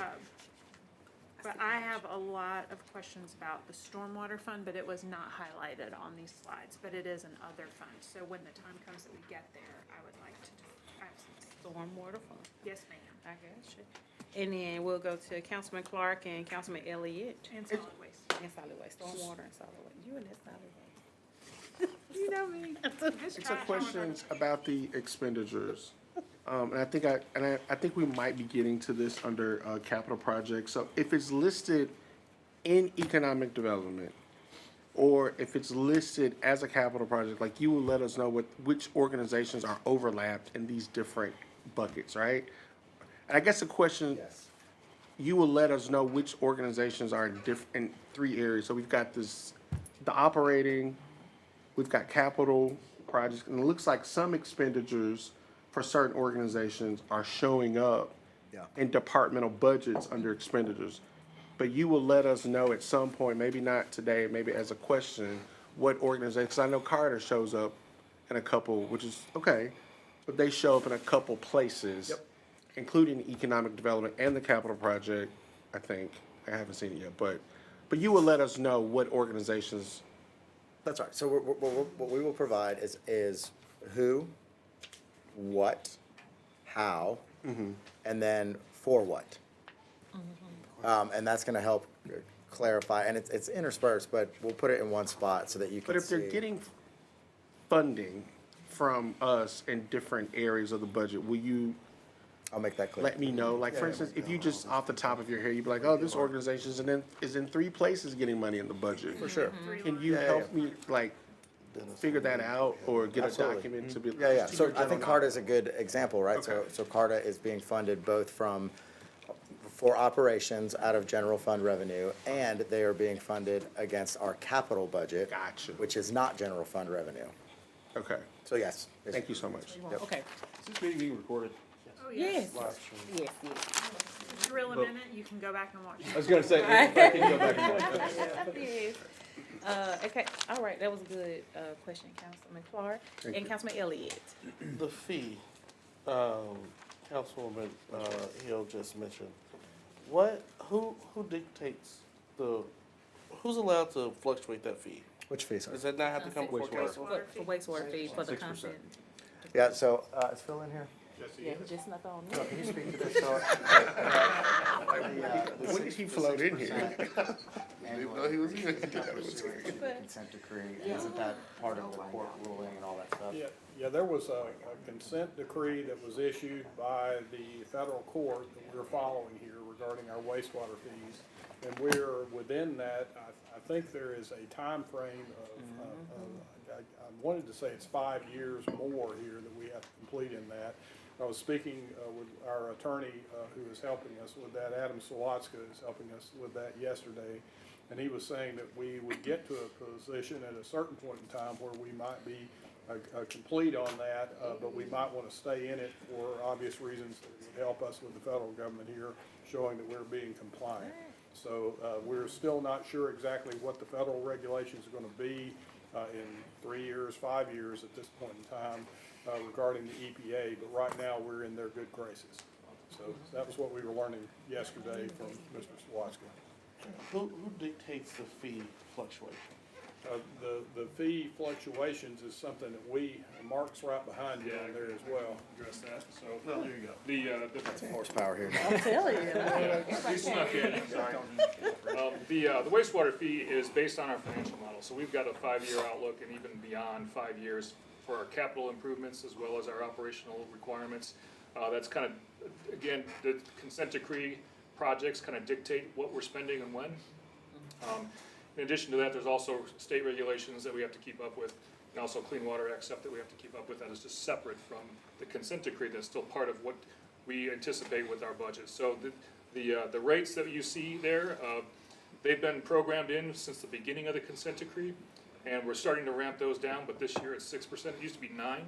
But I have a lot of questions about the stormwater fund, but it was not highlighted on these slides, but it is an other fund. So when the time comes that we get there, I would like to, I have some, Stormwater fund. yes, ma'am, I got you. And then we'll go to Councilman Clark and Councilman Elliott. and solid waste. And solid waste, stormwater and solid waste. You and that solid waste. You know me. This It's a trash, however, questions about the expenditures. And I think we might be getting to this under, capital projects. So if it's listed in economic development, or if it's listed as a capital project, like you will let us know which organizations are overlapped in these different buckets, right? And I guess the question, you will let us know which organizations are in 3 areas. So we've got the operating, we've got capital, projects, and it looks like some expenditures for certain organizations are showing up Yeah. in departmental budgets under expenditures. But you will let us know at some point, maybe not today, maybe as a question, what organizations, I know Carter shows up in a couple, which is okay, but they show up in a couple places. Yep. Including economic development and the capital project, I think. I haven't seen it yet, but you will let us know what organizations. That's right. So what we will provide is who, what, how, and then for what. And that's gonna help clarify, and it's interspersed, but we'll put it in one spot so that you can But if see. they're getting funding from us in different areas of the budget, will you I'll make that clear. let me know? Like, for instance, if you just off the top of your head, you'd be like, oh, this organization is in 3 places getting money in the budget. For sure. Can you help me, like, figure that out or get Absolutely. a document to be? Yeah. to So your I think general CARTA is a good example, right? Okay. So CARTA is being funded both for operations out of general fund revenue, and they are being funded against our capital budget. Gotcha. Which is not general fund revenue. knowledge. Okay, So yes. thank you so much. Okay. Is this meeting being recorded? Oh, Yes. Live stream. Yes, yes. Drill a minute, you can go back and watch. I was gonna say, if I can go back and watch that. Yes. Okay, all right, that was a good, question, Councilman Clark Thank and you. Councilman Elliott. The fee, Councilwoman, Hill just mentioned, who dictates who's allowed to fluctuate that fee? Which fee, sorry? Does that not have to come before council? For wastewater fee for the 6%. consent. Yeah, so, is Phil in here? Yeah, he just snuck on. Can you speak to this? So, When did he float in here? Didn't know he was here. Consent decree, isn't that part of the court ruling and all that stuff? Yeah, there was a consent decree that was issued by the federal court that we're following here regarding our wastewater fees. And we're within that, I think there is a time frame of, I wanted to say it's 5 years more here that we have to complete in that. I was speaking with our attorney who is helping us with that, Adam Sawatzka is helping us with that yesterday. And he was saying that we would get to a position at a certain point in time where we might be complete on that, but we might want to stay in it for obvious reasons that would help us with the federal government here, showing that we're being compliant. So we're still not sure exactly what the federal regulations are going to be in 3 years, 5 years at this point in time regarding the EPA, but right now we're in their good graces. So that was what we were learning yesterday from Mr. Sawatzka. Who dictates the fee fluctuation? The fee fluctuations is something that Mark's right behind you on there as well. Address that, so. No, there you go. The Horsepower here. I'm telling you. we snuck in, sorry. The wastewater fee is based on our financial model, so we've got a 5-year outlook and even beyond 5 years for our capital improvements as well as our operational requirements. That's kind of, again, the consent decree projects kind of dictate what we're spending and when. In addition to that, there's also state regulations that we have to keep up with, and also Clean Water Act stuff that we have to keep up with that is just separate from the consent decree. That's still part of what we anticipate with our budget. So the rates that you see there, they've been programmed in since the beginning of the consent decree, and we're starting to ramp those down, but this year it's 6%. It used to be 9%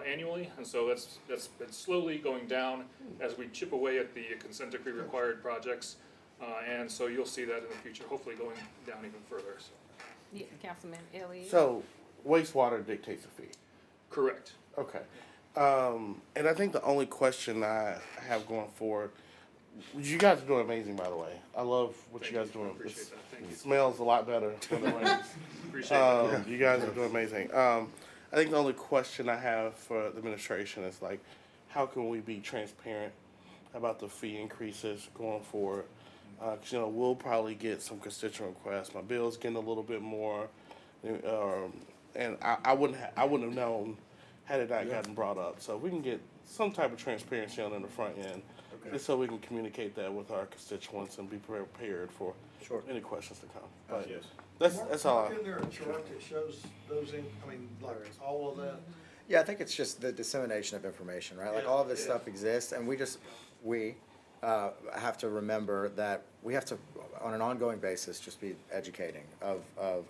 annually, and so that's been slowly going down as we chip away at the consent decree required projects. And so you'll see that in the future, hopefully going down even further. So. Yeah, Councilman Elliott. So wastewater dictates the fee. Correct. Okay. And I think the only question I have going forward, you guys are doing amazing, by the way. I love what you guys are doing. Appreciate that. Thank you. It smells a lot better when it rains. Appreciate that. You guys are doing amazing. I think the only question I have for the administration is like, how can we be transparent about the fee increases going forward? Cause we'll probably get some constituent requests. My bill's getting a little bit more, and I wouldn't have known had it not gotten brought up. So we can get some type of transparency on in the front end, just so we can communicate that with our constituents and be prepared for any questions to come. But Yes. that's all. Mark, isn't there a chart that shows those like all of that? Yeah, I think it's just the dissemination of information, right? Like all of this stuff exists, and we have to remember that we have to, on an ongoing basis, just be educating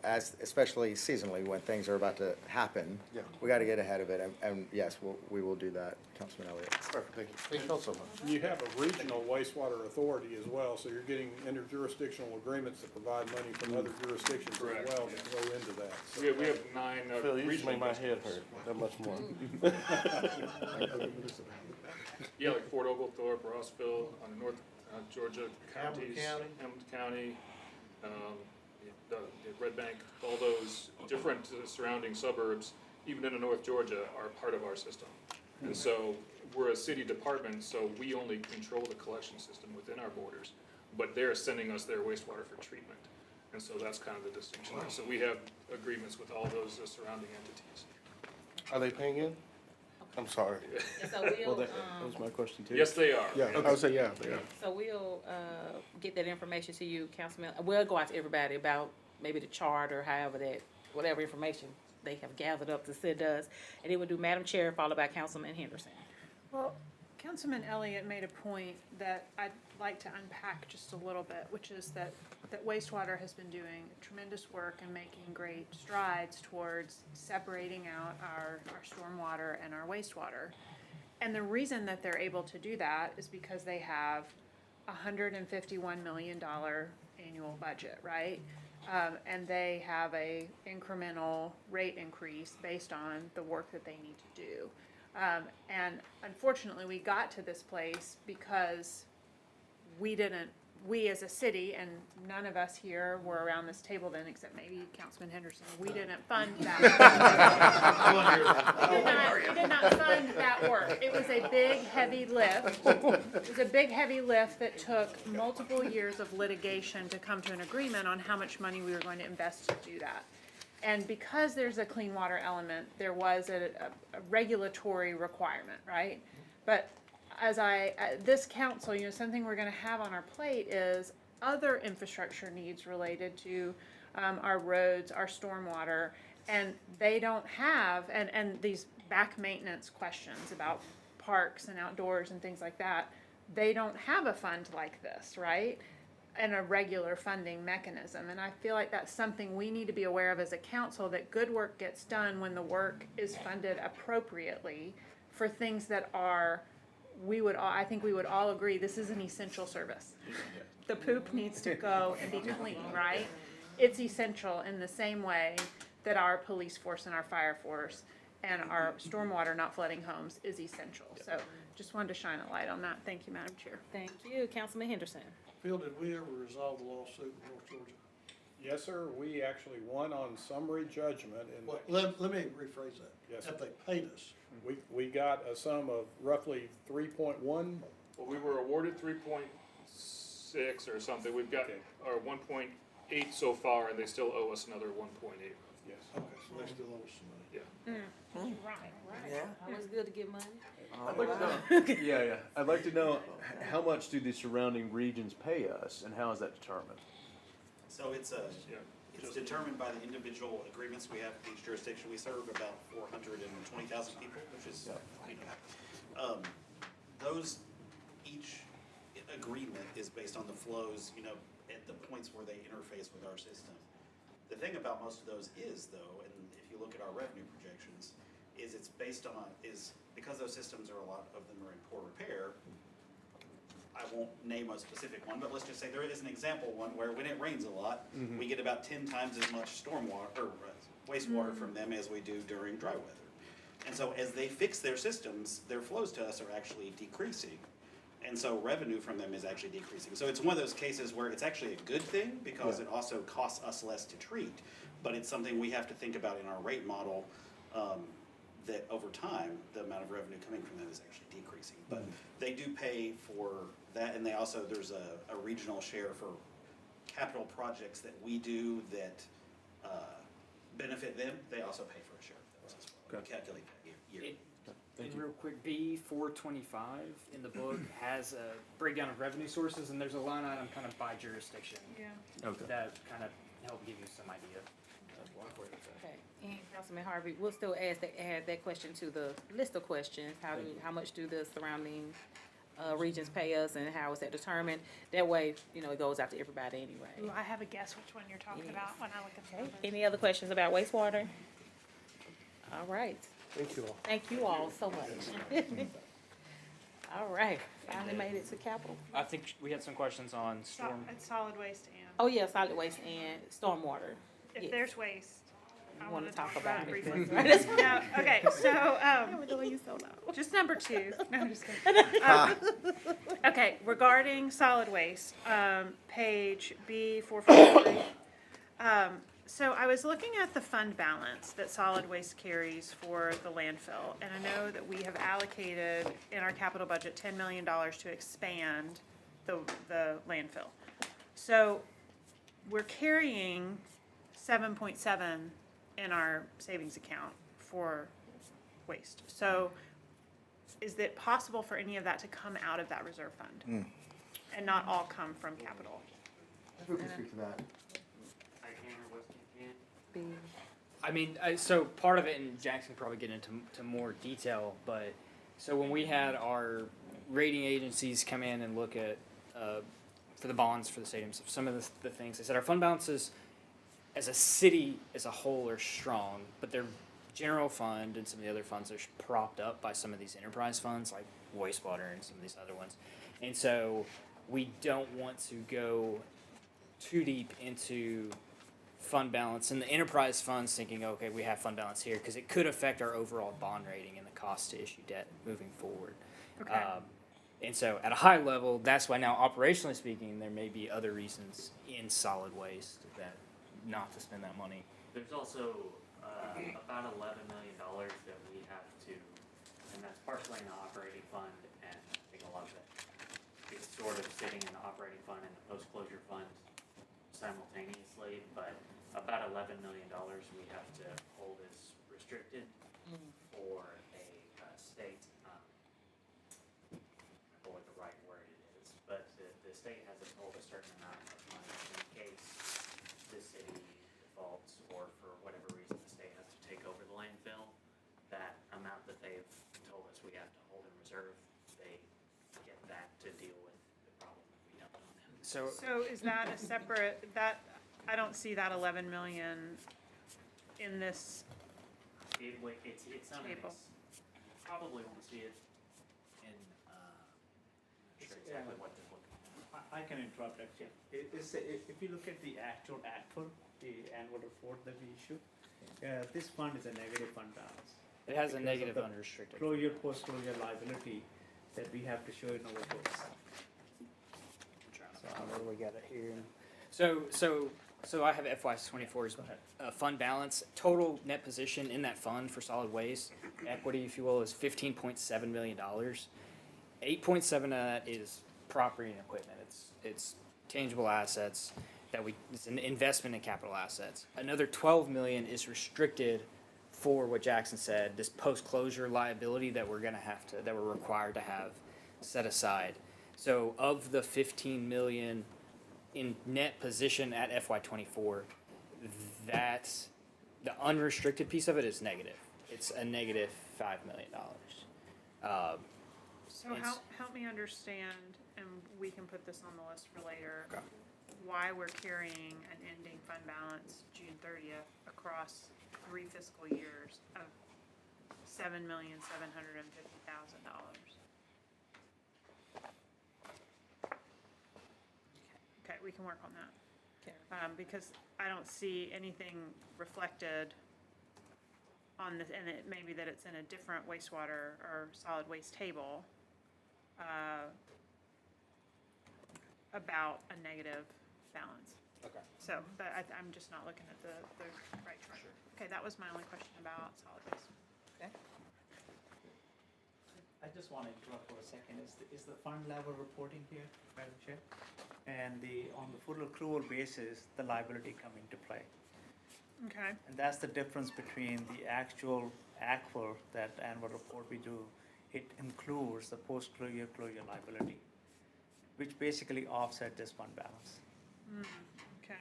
as, especially seasonally, when things are about to happen. Yeah. We gotta get ahead of it, and yes, we will do that, Councilman Elliott. Perfect, thank you. Thank you all so much. You have a regional wastewater authority as well, so you're getting interjurisdictional agreements that provide money from other jurisdictions as Correct. well that go into that. So We have 9 Phil, you just regional made my head districts. hurt that much more. Yeah, like Fort Oglethorpe, Rossville, North Georgia counties. County. Hamilton County, the Red Bank, all those different surrounding suburbs, even into North Georgia, are part of our system. And so, we're a city department, so we only control the collection system within our borders, but they're sending us their wastewater for treatment. And so that's kind of the distinction there. So we have agreements with all those surrounding entities. Are they paying in? I'm sorry. And so Well, we'll, that was my question too. Yes, they are. Yeah, I would say yeah, yeah. so we'll, get that information to you, Councilman. We'll go out to everybody about maybe the chart or however that, whatever information they have gathered up to send us. And it would do Madam Chair, followed by Councilman Henderson. Well, Councilman Elliott made a point that I'd like to unpack just a little bit, which is that wastewater has been doing tremendous work and making great strides towards separating out our stormwater and our wastewater. And the reason that they're able to do that is because they have $151 million annual budget, right? And they have a incremental rate increase based on the work that they need to do. And unfortunately, we got to this place because we as a city, and none of us here were around this table then, except maybe Councilman Henderson, we didn't fund that. We did not fund that work. It was a big, heavy lift. It was a big, heavy lift that took multiple years of litigation to come to an agreement on how much money we were going to invest to do that. And because there's a clean water element, there was a regulatory requirement, right? But as this council, something we're gonna have on our plate is other infrastructure needs related to our roads, our stormwater, and they don't have, and these back maintenance questions about parks and outdoors and things like that, they don't have a fund like this, right? And a regular funding mechanism. And I feel like that's something we need to be aware of as a council, that good work gets done when the work is funded appropriately for things that are, I think we would all agree, this is an essential service. The poop needs to go and be clean, right? It's essential in the same way that our police force and our fire force and our stormwater not flooding homes is essential. So just wanted to shine a light on that. Thank you, Madam Chair. Thank you, Councilman Henderson. Phil, did we ever resolve the lawsuit in North Georgia? Yes, sir, we actually won on summary judgment and. Well, let me rephrase that. Yes, If sir. they paid us, We got a sum of roughly 3.1. Well, we were awarded 3.6 or something. We've got Okay. our 1.8 so far, and they still owe us another 1.8. Yes. okay, so they still owe us some money. Yeah. Right. Yeah. Always good to get money. I'd like to know, yeah, I'd like to know, how much do the surrounding regions pay us, and how is that determined? So it's determined by the individual agreements we have with each jurisdiction. We serve about 420,000 people, which is, each agreement is based on the flows, at the points where they interface with our system. The thing about most of those is though, and if you look at our revenue projections, is it's based on, because those systems a lot of them are in poor repair. I won't name a specific one, but let's just say there is an example one where when it rains a lot, we get about 10 times as much stormwater, or wastewater from them as we do during dry weather. And so as they fix their systems, their flows to us are actually decreasing. And so revenue from them is actually decreasing. So it's one of those cases where it's actually a good thing because it also costs us less to treat. But it's something we have to think about in our rate model, that over time, the amount of revenue coming from them is actually decreasing. But they do pay for that, and they also, there's a regional share for capital projects that we do that benefit them. They also pay for a share of those as well. We calculate that yearly. And real quick, B425 in the book has a breakdown of revenue sources, and there's a line item kind of by jurisdiction. Yeah. Okay. That kind of help give you some idea of where it's at. Okay, and Councilman Harvey, we'll still add that question to the list of questions. How much do the surrounding regions pay us and how is that determined. That way, you know, it goes out to everybody anyway. Ooh, I have a guess which one you're talking Yes. about when I look at the numbers. Any other questions about wastewater? All right. Thank you all. Thank you all so much. All right, finally made it to capital. I think we had some questions on storm. It's solid waste and, Oh, yeah, solid waste and stormwater. if yes. there's waste, I You wanna wanna talk talk about it about it. briefly. That's right. No, okay, so, We're doing you so loud. just number 2, no, I'm just kidding. Okay, regarding solid waste, page B443. So I was looking at the fund balance that solid waste carries for the landfill, and I know that we have allocated in our capital budget $10 million to expand the landfill. So we're carrying 7.7 in our savings account for waste. So is it possible for any of that to come out of that reserve fund? And not all come from capital? Who can speak to that? I can or Weston can. I mean, so part of it, and Jackson can probably get into more detail, but so when we had our rating agencies come in and look at for the bonds for the stadiums, some of the things they said our fund balances as a city as a whole are strong, but their general fund and some of the other funds are propped up by some of these enterprise funds like wastewater and some of these other ones, and so we don't want to go too deep into fund balance and the enterprise funds thinking, okay, we have fund balance here, because it could affect our overall bond rating and the cost to issue debt moving forward. Okay. And so at a high level, that's why now operationally speaking, there may be other reasons in solid waste that not to spend that money. There's also about $11 million that we have to, and that's partially in the operating fund, and I think a lot of it is sort of sitting in the operating fund and the post-closure fund simultaneously, but about $11 million we have to hold as restricted for a state, I don't know what the right word it is, but the state hasn't told a certain amount of money in case the city defaults or for whatever reason the state has to take over the landfill. That amount that they've told us we have to hold in reserve, they get that to deal with the problem that we dumped on them. So So is that a separate, I don't see that 11 million in this, It's not, Table. probably won't see it in, I'm not sure exactly what they're looking at. I can interrupt actually. If you look at the actual ACTFL, the annual report that we issue, this fund is a negative fund balance. it has a Because of negative the unrestricted. Closure, post-closure liability that we have to show in our books. Where we got it here. So I have FY24's fund balance. Total net position in that fund for solid waste, equity, if you will, is $15.7 million. 8.7 of that is property and equipment. It's tangible assets it's an investment in capital assets. Another 12 million is restricted for what Jackson said, this post-closure liability that we're required to have set aside. So of the 15 million in net position at FY24, that's the unrestricted piece of it is negative. It's a negative $5 million. so help me understand, and we can put this on the list for later, why we're carrying an ending fund balance June 30th across 3 fiscal years of $7,750,000. Okay, we can work on that. Because I don't see anything reflected on this, and it may be that it's in a different wastewater or solid waste table, about a negative balance. Okay. So, but I'm just not looking at the right chart. Okay, that was my only question about solid waste. I just want to interrupt for a second. Is the fund level reporting here, Madam Chair? And on the full accrual basis, the liability come into play. Okay. And that's the difference between the actual ACFL, that annual report we do. It includes the post-closure liability, which basically offset this fund balance. Okay.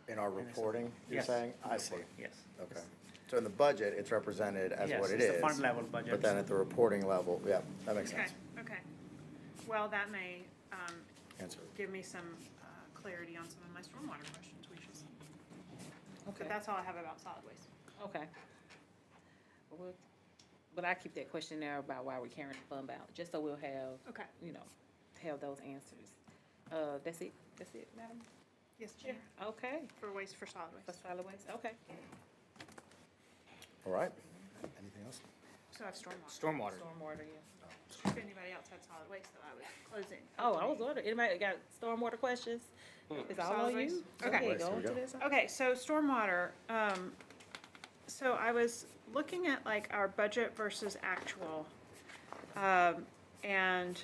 In our reporting, you're Yes. saying? I see. Yes. Okay. So in the budget, it's represented as Yes, what it it's is. the fund level budget. But then at the reporting level, yeah, that makes Okay, sense. okay. Well, that may, Answer. give me some, clarity on some of my stormwater questions, which is, Okay. but that's all I have about solid waste. Okay. Well, but I keep that question there about why we're carrying the fund balance, just so we'll have, Okay. have those answers. That's it, madam? Yes, Chair. Okay, For waste, for solid for waste. solid waste, okay. All right. Anything else? So I have stormwater. Stormwater. Stormwater, yeah. If anybody else had solid waste that I was closing. Oh, I was wondering, anybody got stormwater questions? It's all Solid on waste? you. Okay. Go ahead, Here we to go. this. Okay, so stormwater, so I was looking at like our budget versus actual. And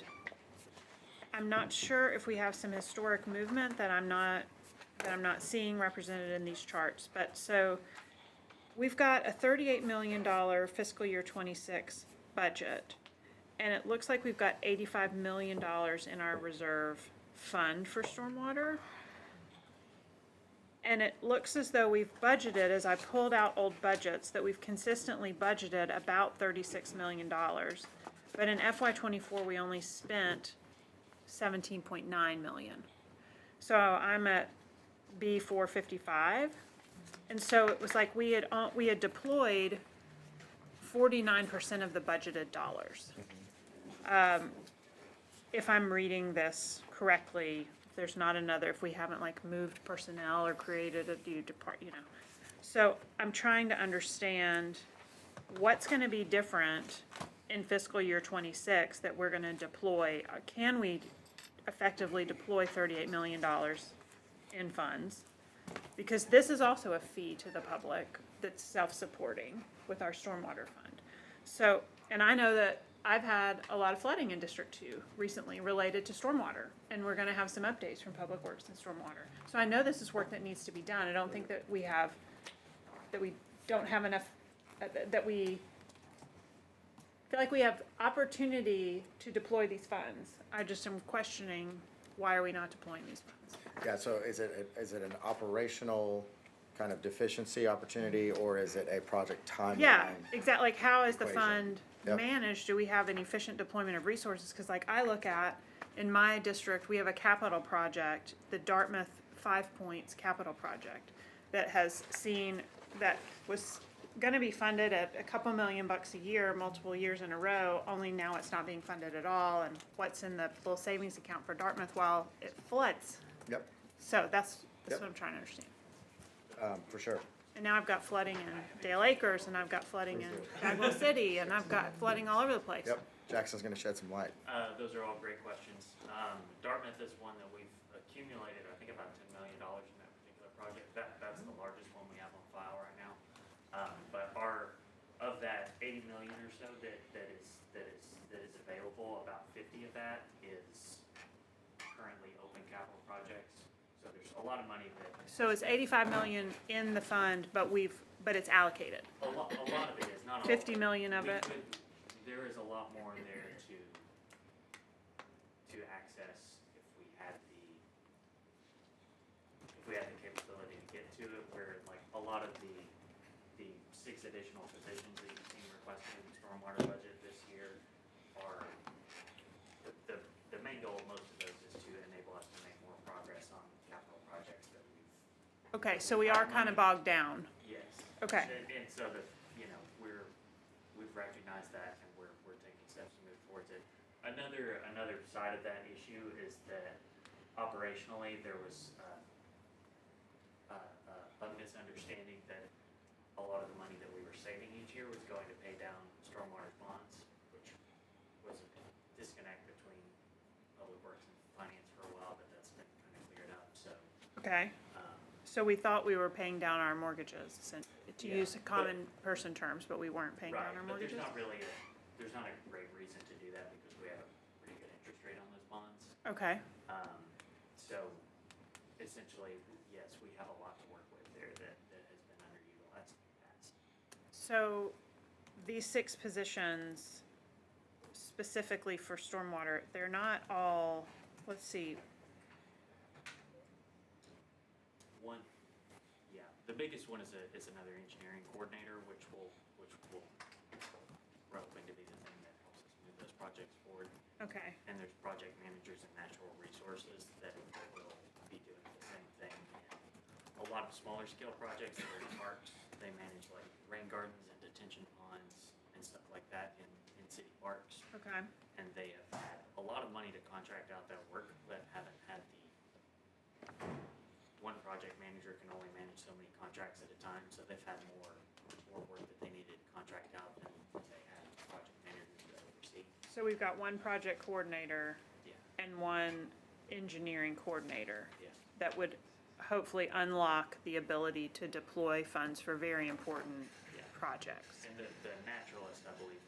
I'm not sure if we have some historic movement that I'm not seeing represented in these charts, but so we've got a $38 million fiscal year 26 budget. And it looks like we've got $85 million in our reserve fund for stormwater. And it looks as though we've budgeted, as I pulled out old budgets, that we've consistently budgeted about $36 million. But in FY '24, we only spent 17.9 million. So I'm at B 455. And so it was like we had deployed 49% of the budgeted dollars. If I'm reading this correctly, there's not another, if we haven't like moved personnel or created a new department, So I'm trying to understand what's gonna be different in fiscal year 26 that we're gonna deploy. Can we effectively deploy $38 million in funds? Because this is also a fee to the public that's self-supporting with our stormwater fund. So, and I know that I've had a lot of flooding in District 2 recently related to stormwater, and we're gonna have some updates from Public Works and stormwater. So I know this is work that needs to be done. I don't think that we don't have enough, that we feel like we have opportunity to deploy these funds. I just am questioning, why are we not deploying these funds? Yeah, so is it an operational kind of deficiency opportunity, or is it a project timeline? Yeah, exactly, like how is the equation. fund Yep. managed? Do we have an efficient deployment of resources? Cause like I look at, in my district, we have a capital project, the Dartmouth 5 Points Capital Project, that was gonna be funded at a couple $1 million a year, multiple years in a row, only now it's not being funded at all, and what's in the little savings account for Dartmouth while it floods. Yep, So that's Yep. what I'm trying to understand. for sure. And now I've got flooding in Dale Acres, and I've got flooding in Bagwell City, and I've got flooding all over the place. Yep, Jackson's gonna shed some light. Those are all great questions. Dartmouth is one that we've accumulated, I think, about $10 million in that particular project. That's the largest one we have on file right now. But of that 80 million or so that is available, about 50 of that is currently open capital projects. So there's a lot of money that. So it's 85 million in the fund, but it's allocated. A lot of it is, not all. 50 million of it. There is a lot more there to access if we had the capability to get to it, where like a lot of the 6 additional positions that you've seen requested in the stormwater budget this year are, the main goal of most of those is to enable us to make more progress on capital projects that we've. Okay, so we are kind of bogged down. Yes. Okay. And so that, we've recognized that, and we're taking steps to move towards it. Another side of that issue is that operationally, there was a misunderstanding that a lot of the money that we were saving each year was going to pay down stormwater bonds, which was a disconnect between Public Works and Finance for a while, but that's been kind of cleared up, so. Okay. So we thought we were paying down our mortgages, to Yeah, use common person terms, but we weren't paying down Right, our but mortgages? there's not a great reason to do that because we have a pretty good interest rate on those bonds. Okay. So essentially, yes, we have a lot to work with there that has been underutilized in the past. So these 6 positions specifically for stormwater, they're not all, let's see, The biggest one is another engineering coordinator, which will, we're hoping to be the thing that helps us move those projects forward. Okay. And there's project managers in natural resources that will be doing the same thing. And a lot of smaller scale projects that are in parks, they manage like rain gardens and detention ponds and stuff like that in city parks. Okay. And they have had a lot of money to contract out that work, but haven't had the one project manager can only manage so many contracts at a time, so they've had more work that they needed to contract out than they had project managers to oversee. So we've got one project coordinator Yeah. and one engineering coordinator Yeah. that would hopefully unlock the ability to deploy funds for very important Yeah. projects. And the naturalist, I believe,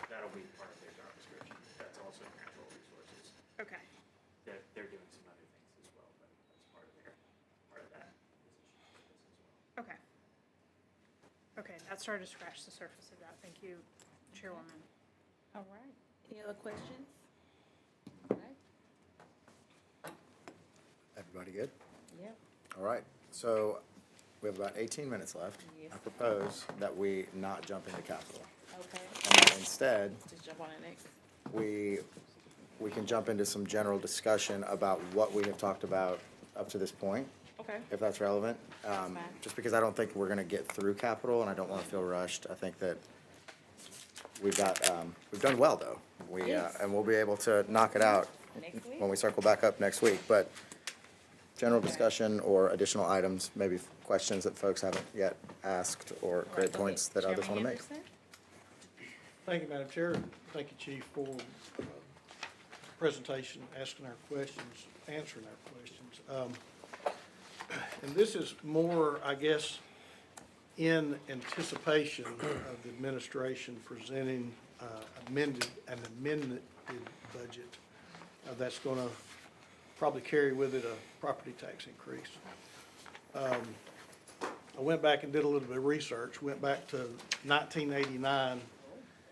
that'll be part of their job description. That's also natural resources. Okay. They're doing some other things as well, but that's part of that position as well. Okay. Okay, that started to scratch the surface of that. Thank you, Chairwoman. All right. Any other questions? All right. Everybody good? Yep. All right, so we have about 18 minutes left. Yes. I propose that we not jump into capital. Okay. And that instead, Just jump on it next. we can jump into some general discussion about what we have talked about up to this point, Okay. if that's relevant. fine. Just because I don't think we're gonna get through capital, and I don't wanna feel rushed. I think that we've done well, though. Yes. And we'll be able to knock it out Next week? when we circle back up next week. But general discussion or additional items, maybe questions that folks haven't yet asked, or great Go points ahead. that others Chairman wanna make. Henderson? Thank you, Madam Chair. Thank you, Chief, for presentation, asking our questions, answering our questions. And this is more, I guess, in anticipation of the administration presenting an amended budget that's going to probably carry with it a property tax increase. I went back and did a little bit of research, went back to 1989,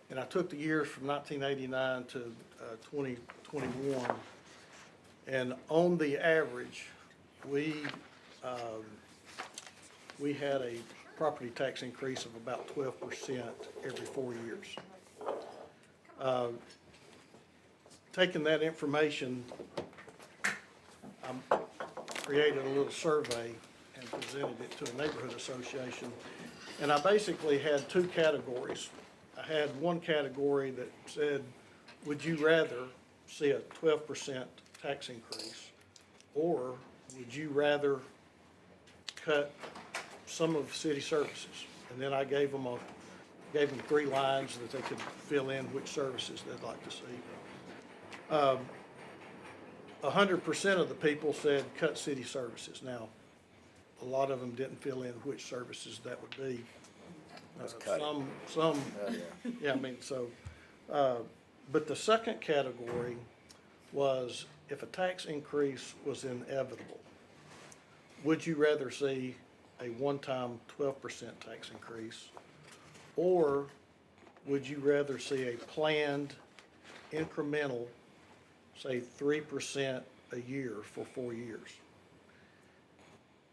and I took the years from 1989 to 2021. And on the average, we had a property tax increase of about 12% every 4 years. Taking that information, I created a little survey and presented it to a neighborhood association. And I basically had two categories. I had one category that said, would you rather see a 12% tax increase? Or would you rather cut some of city services? And then I gave them three lines that they could fill in which services they'd like to see. 100% of the people said cut city services. Now, a lot of them didn't fill in which services that would be. Some, yeah, I mean, so, but the second category was if a tax increase was inevitable, would you rather see a one-time 12% tax increase? Or would you rather see a planned incremental, say 3% a year for 4 years?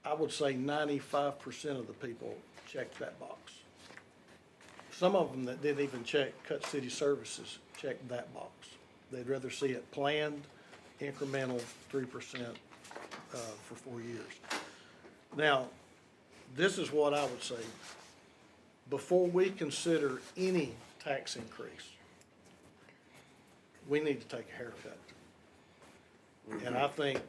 I would say 95% of the people checked that box. Some of them that didn't even check cut city services checked that box. They'd rather see it planned, incremental, 3% for 4 years. Now, this is what I would say. Before we consider any tax increase, we need to take a haircut. And I think,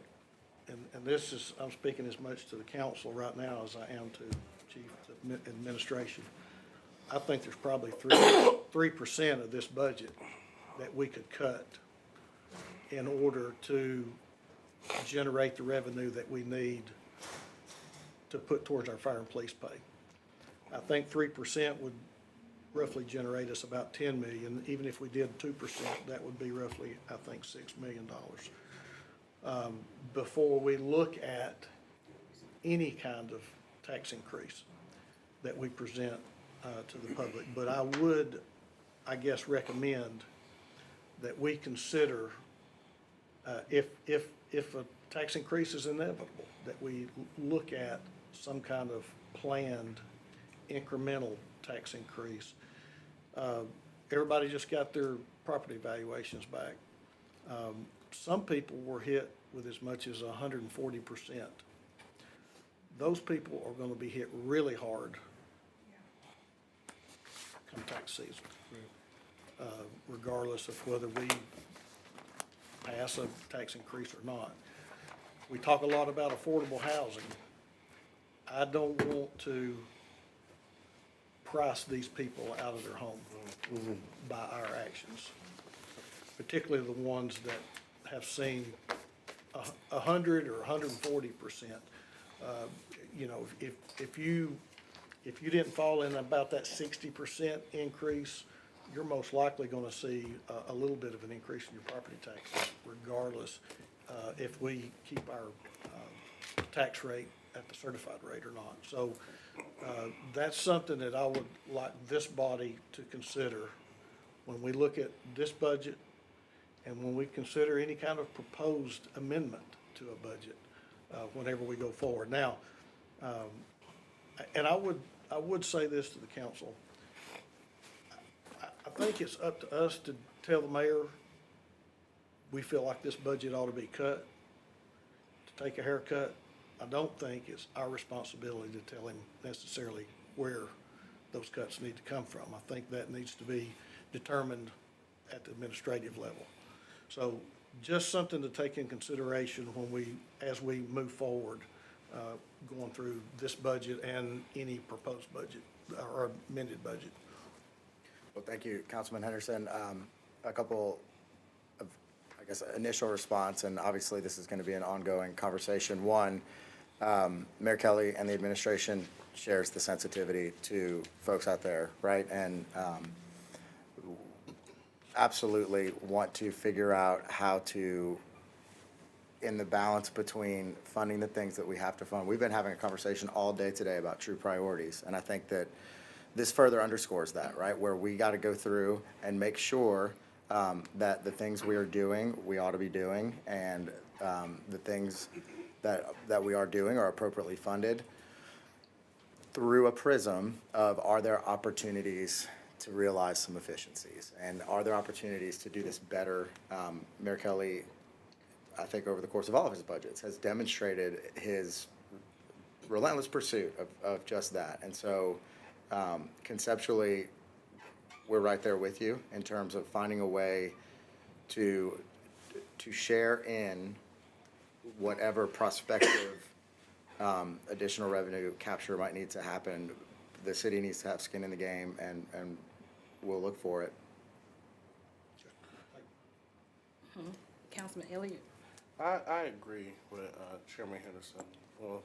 and this is, I'm speaking as much to the council right now as I am to Chief Administration. I think there's probably 3% of this budget that we could cut in order to generate the revenue that we need to put towards our fire and police pay. I think 3% would roughly generate us about 10 million. Even if we did 2%, that would be roughly, I think, $6 million. Before we look at any kind of tax increase that we present to the public. But I would, I guess, recommend that we consider, if a tax increase is inevitable, that we look at some kind of planned incremental tax increase. everybody just got their property valuations back. Some people were hit with as much as 140%. Those people are gonna be hit really hard come tax season, regardless of whether we pass a tax increase or not. We talk a lot about affordable housing. I don't want to price these people out of their home by our actions, particularly the ones that have seen 100 or 140%. You know, if you didn't fall in about that 60% increase, you're most likely gonna see a little bit of an increase in your property taxes regardless, if we keep our, tax rate at the certified rate or not. So, that's something that I would like this body to consider when we look at this budget and when we consider any kind of proposed amendment to a budget, whenever we go forward. Now, and I would say this to the council. I think it's up to us to tell the mayor, we feel like this budget ought to be cut, to take a haircut. I don't think it's our responsibility to tell him necessarily where those cuts need to come from. I think that needs to be determined at the administrative level. So just something to take in consideration as we move forward, going through this budget and any proposed budget or amended budget. Well, thank you, Councilman Henderson. A couple of, I guess, initial response, and obviously this is going to be an ongoing conversation. One, Mayor Kelly and the administration shares the sensitivity to folks out there, right? And absolutely want to figure out how to, in the balance between funding the things that we have to fund. We've been having a conversation all day today about true priorities, and I think that this further underscores that, right? Where we got to go through and make sure that the things we are doing, we ought to be doing, and the things that we are doing are appropriately funded through a prism of, are there opportunities to realize some efficiencies? And are there opportunities to do this better? Mayor Kelly, I think over the course of all of his budgets, has demonstrated his relentless pursuit of just that. And so conceptually, we're right there with you in terms of finding a way to share in whatever prospective additional revenue capture might need to happen. The city needs to have skin in the game, and we'll look for it. Councilman Elliott? I agree with Chairman Henderson. Well,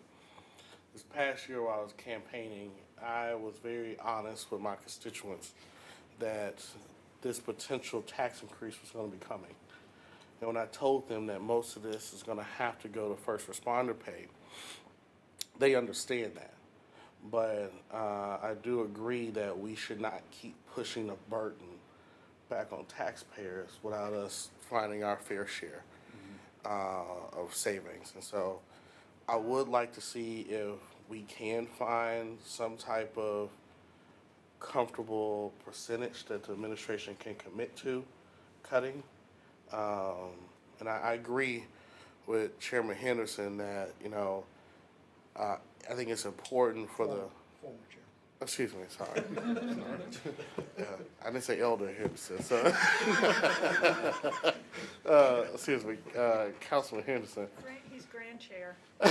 this past year while I was campaigning, I was very honest with my constituents that this potential tax increase was going to be coming. And when I told them that most of this is going to have to go to first responder pay, they understand that. But I do agree that we should not keep pushing the burden back on taxpayers without us finding our fair share of savings. And so I would like to see if we can find some type of comfortable percentage that the administration can commit to cutting. And I agree with Chairman Henderson that, you know, I think it's important for the... Former chair. Excuse me, sorry. I didn't say Elder Henderson, so... excuse me, Councilman Henderson. He's grand chair. I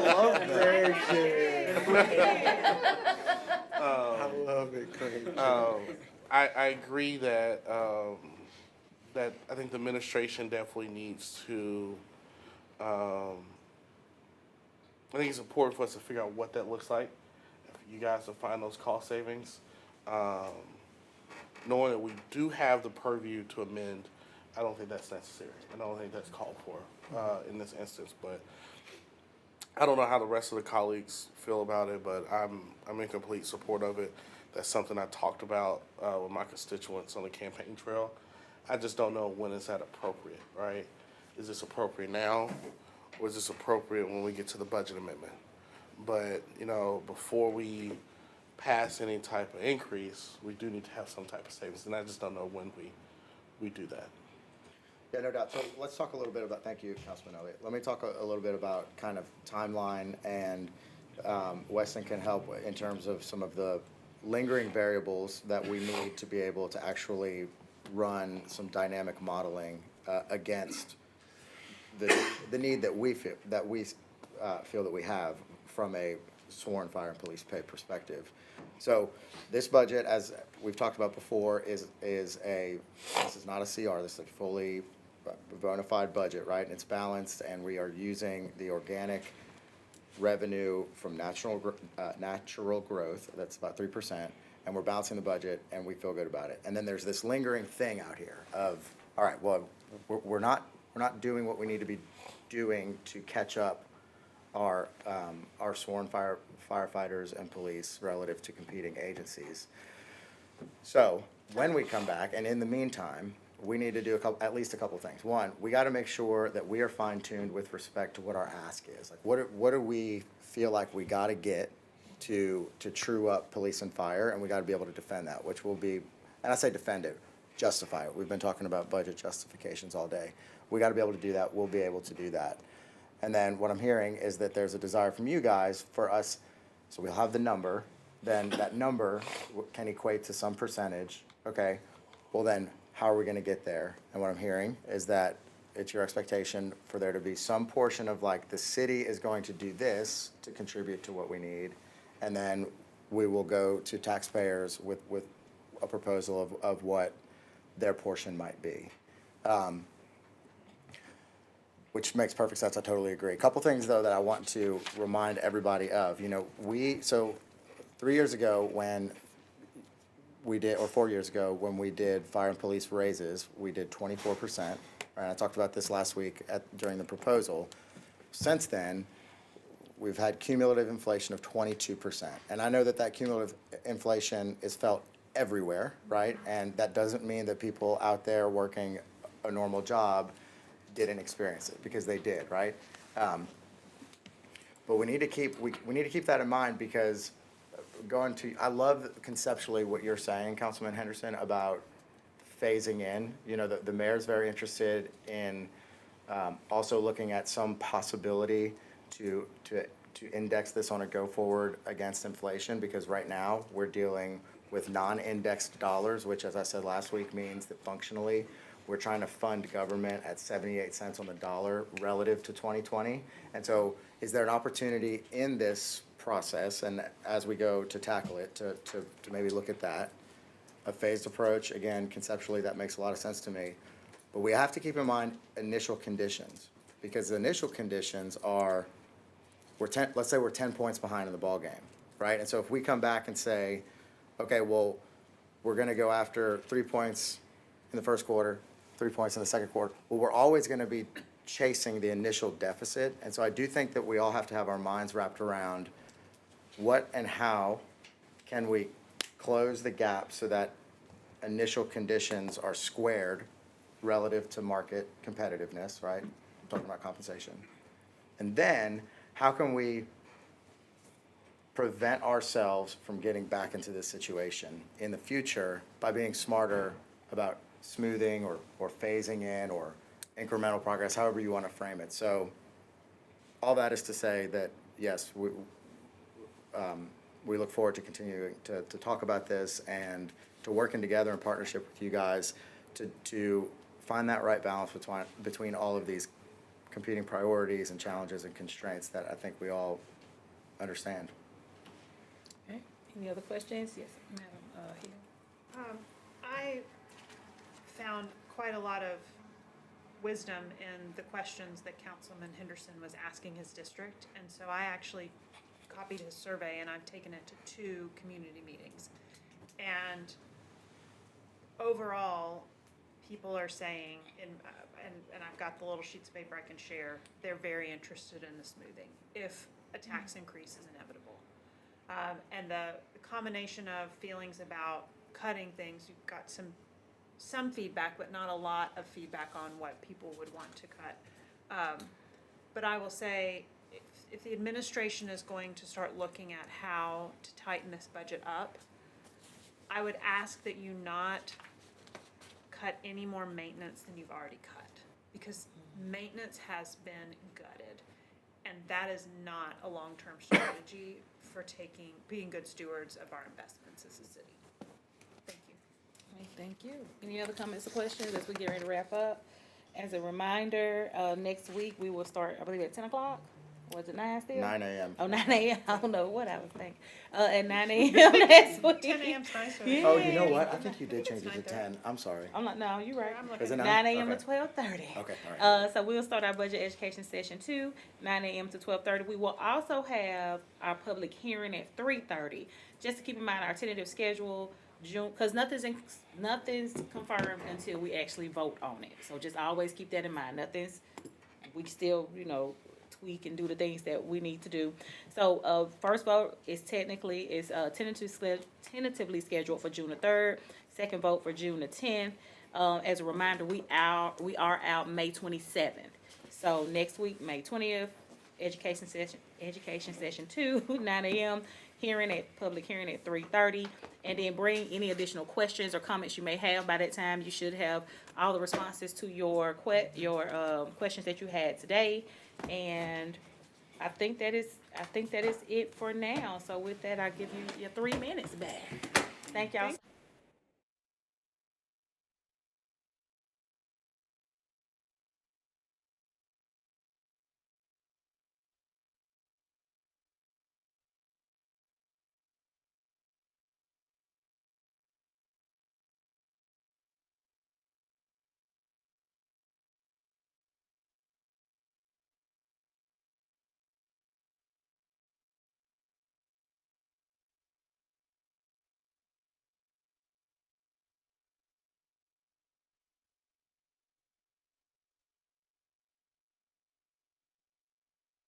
love grand chair. I love it, grand chair. I agree that that I think the administration definitely needs to. I think it's important for us to figure out what that looks like. For you guys to find those cost savings, knowing that we do have the purview to amend, I don't think that's necessary. I don't think that's called for in this instance. But I don't know how the rest of the colleagues feel about it, but I'm in complete support of it. That's something I talked about with my constituents on the campaign trail. I just don't know when it's that appropriate, right? Is this appropriate now, or is this appropriate when we get to the budget amendment? But, you know, before we pass any type of increase, we do need to have some type of savings, and I just don't know when we do that. Yeah, no doubt. So let's talk a little bit about, thank you, Councilman Elliott. Let me talk a little bit about kind of timeline, and Weston can help in terms of some of the lingering variables that we need to be able to actually run some dynamic modeling against the need that we feel that we have from a sworn fire and police pay perspective. So this budget, as we've talked about before, this is not a CR, this is a fully bona fide budget, right? And it's balanced, and we are using the organic revenue from natural growth, that's about 3%, and we're balancing the budget, and we feel good about it. And then there's this lingering thing out here of, all right, well, we're not doing what we need to be doing to catch up our sworn firefighters and police relative to competing agencies. So when we come back, and in the meantime, we need to do at least a couple things. One, we got to make sure that we are fine-tuned with respect to what our ask is. Like, what do we feel like we got to get to true up police and fire, and we got to be able to defend that, which will be, and I say defend it, justify it. We've been talking about budget justifications all day. We got to be able to do that. We'll be able to do that. And then what I'm hearing is that there's a desire from you guys for us, so we'll have the number, then that number can equate to some percentage. Okay, well then, how are we gonna get there? And what I'm hearing is that it's your expectation for there to be some portion of, like, the city is going to do this to contribute to what we need, and then we will go to taxpayers with a proposal of what their portion might be. Which makes perfect sense, I totally agree. A couple things, though, that I want to remind everybody of. You know, so 3 years ago when we did, or 4 years ago, when we did fire and police raises, we did 24%. And I talked about this last week during the proposal. Since then, we've had cumulative inflation of 22%. And I know that cumulative inflation is felt everywhere, right? And that doesn't mean that people out there working a normal job didn't experience it, because they did, right? But we need to keep that in mind, because I love conceptually what you're saying, Councilman Henderson, about phasing in. You know, the mayor's very interested in also looking at some possibility to index this on a go forward against inflation, because right now we're dealing with non-indexed dollars, which, as I said last week, means that functionally we're trying to fund government at 78 cents on the dollar relative to 2020. And so is there an opportunity in this process, and as we go to tackle it, to maybe look at that, a phased approach? Again, conceptually, that makes a lot of sense to me. But we have to keep in mind initial conditions, because the initial conditions are, let's say we're 10 points behind in the ball game, right? And so if we come back and say, okay, well, we're going to go after 3 points in the first quarter, 3 points in the second quarter, well, we're always going to be chasing the initial deficit. And so I do think that we all have to have our minds wrapped around what and how can we close the gap so that initial conditions are squared relative to market competitiveness, right? I'm talking about compensation. And then how can we prevent ourselves from getting back into this situation in the future by being smarter about smoothing or phasing in or incremental progress, however you want to frame it. So all that is to say that, yes, we look forward to continuing to talk about this and to working together in partnership with you guys to find that right balance between all of these competing priorities and challenges and constraints that I think we all understand. Okay, any other questions? Yes, Madam Hill. I found quite a lot of wisdom in the questions that Councilman Henderson was asking his district, and so I actually copied his survey and I've taken it to 2 community meetings. And overall, people are saying, and I've got the little sheets of paper I can share, they're very interested in the smoothing if a tax increase is inevitable. And the combination of feelings about cutting things, you've got some feedback, but not a lot of feedback on what people would want to cut. But I will say, if the administration is going to start looking at how to tighten this budget up, I would ask that you not cut any more maintenance than you've already cut, because maintenance has been gutted, and that is not a long-term strategy for being good stewards of our investments as a city. Thank you. Okay, thank you. Any other comments or questions as we get ready to wrap up? As a reminder, next week we will start, I believe, at 10 o'clock. Was it 9 still? 9 a.m. Oh, 9 a.m. I don't know what I was thinking. At 9 a.m. next week. 10 a.m.'s nicer. Yeah. Oh, you know what? I think you did change it to 10. I'm sorry. I'm like, no, you're right. I'm looking Is it 9 9? a.m. Okay. to 12:30. Okay, all right. So we'll start our budget education session 2, 9 a.m. to 12:30. We will also have our public hearing at 3:30. Just to keep in mind our tentative schedule, June, because nothing's confirmed until we actually vote on it. So just always keep that in mind. We still, tweak and do the things that we need to do. So first vote is tentatively scheduled for June the 3rd. Second vote for June the 10th. As a reminder, we are out May 27th. So next week, May 20th, education session 2, 9 a.m. Public hearing at 3:30, and then bring any additional questions or comments you may have. By that time, you should have all the responses to your questions that you had today. And I think that is it for now. So with that, I'll give you your 3 minutes back. Thank y'all.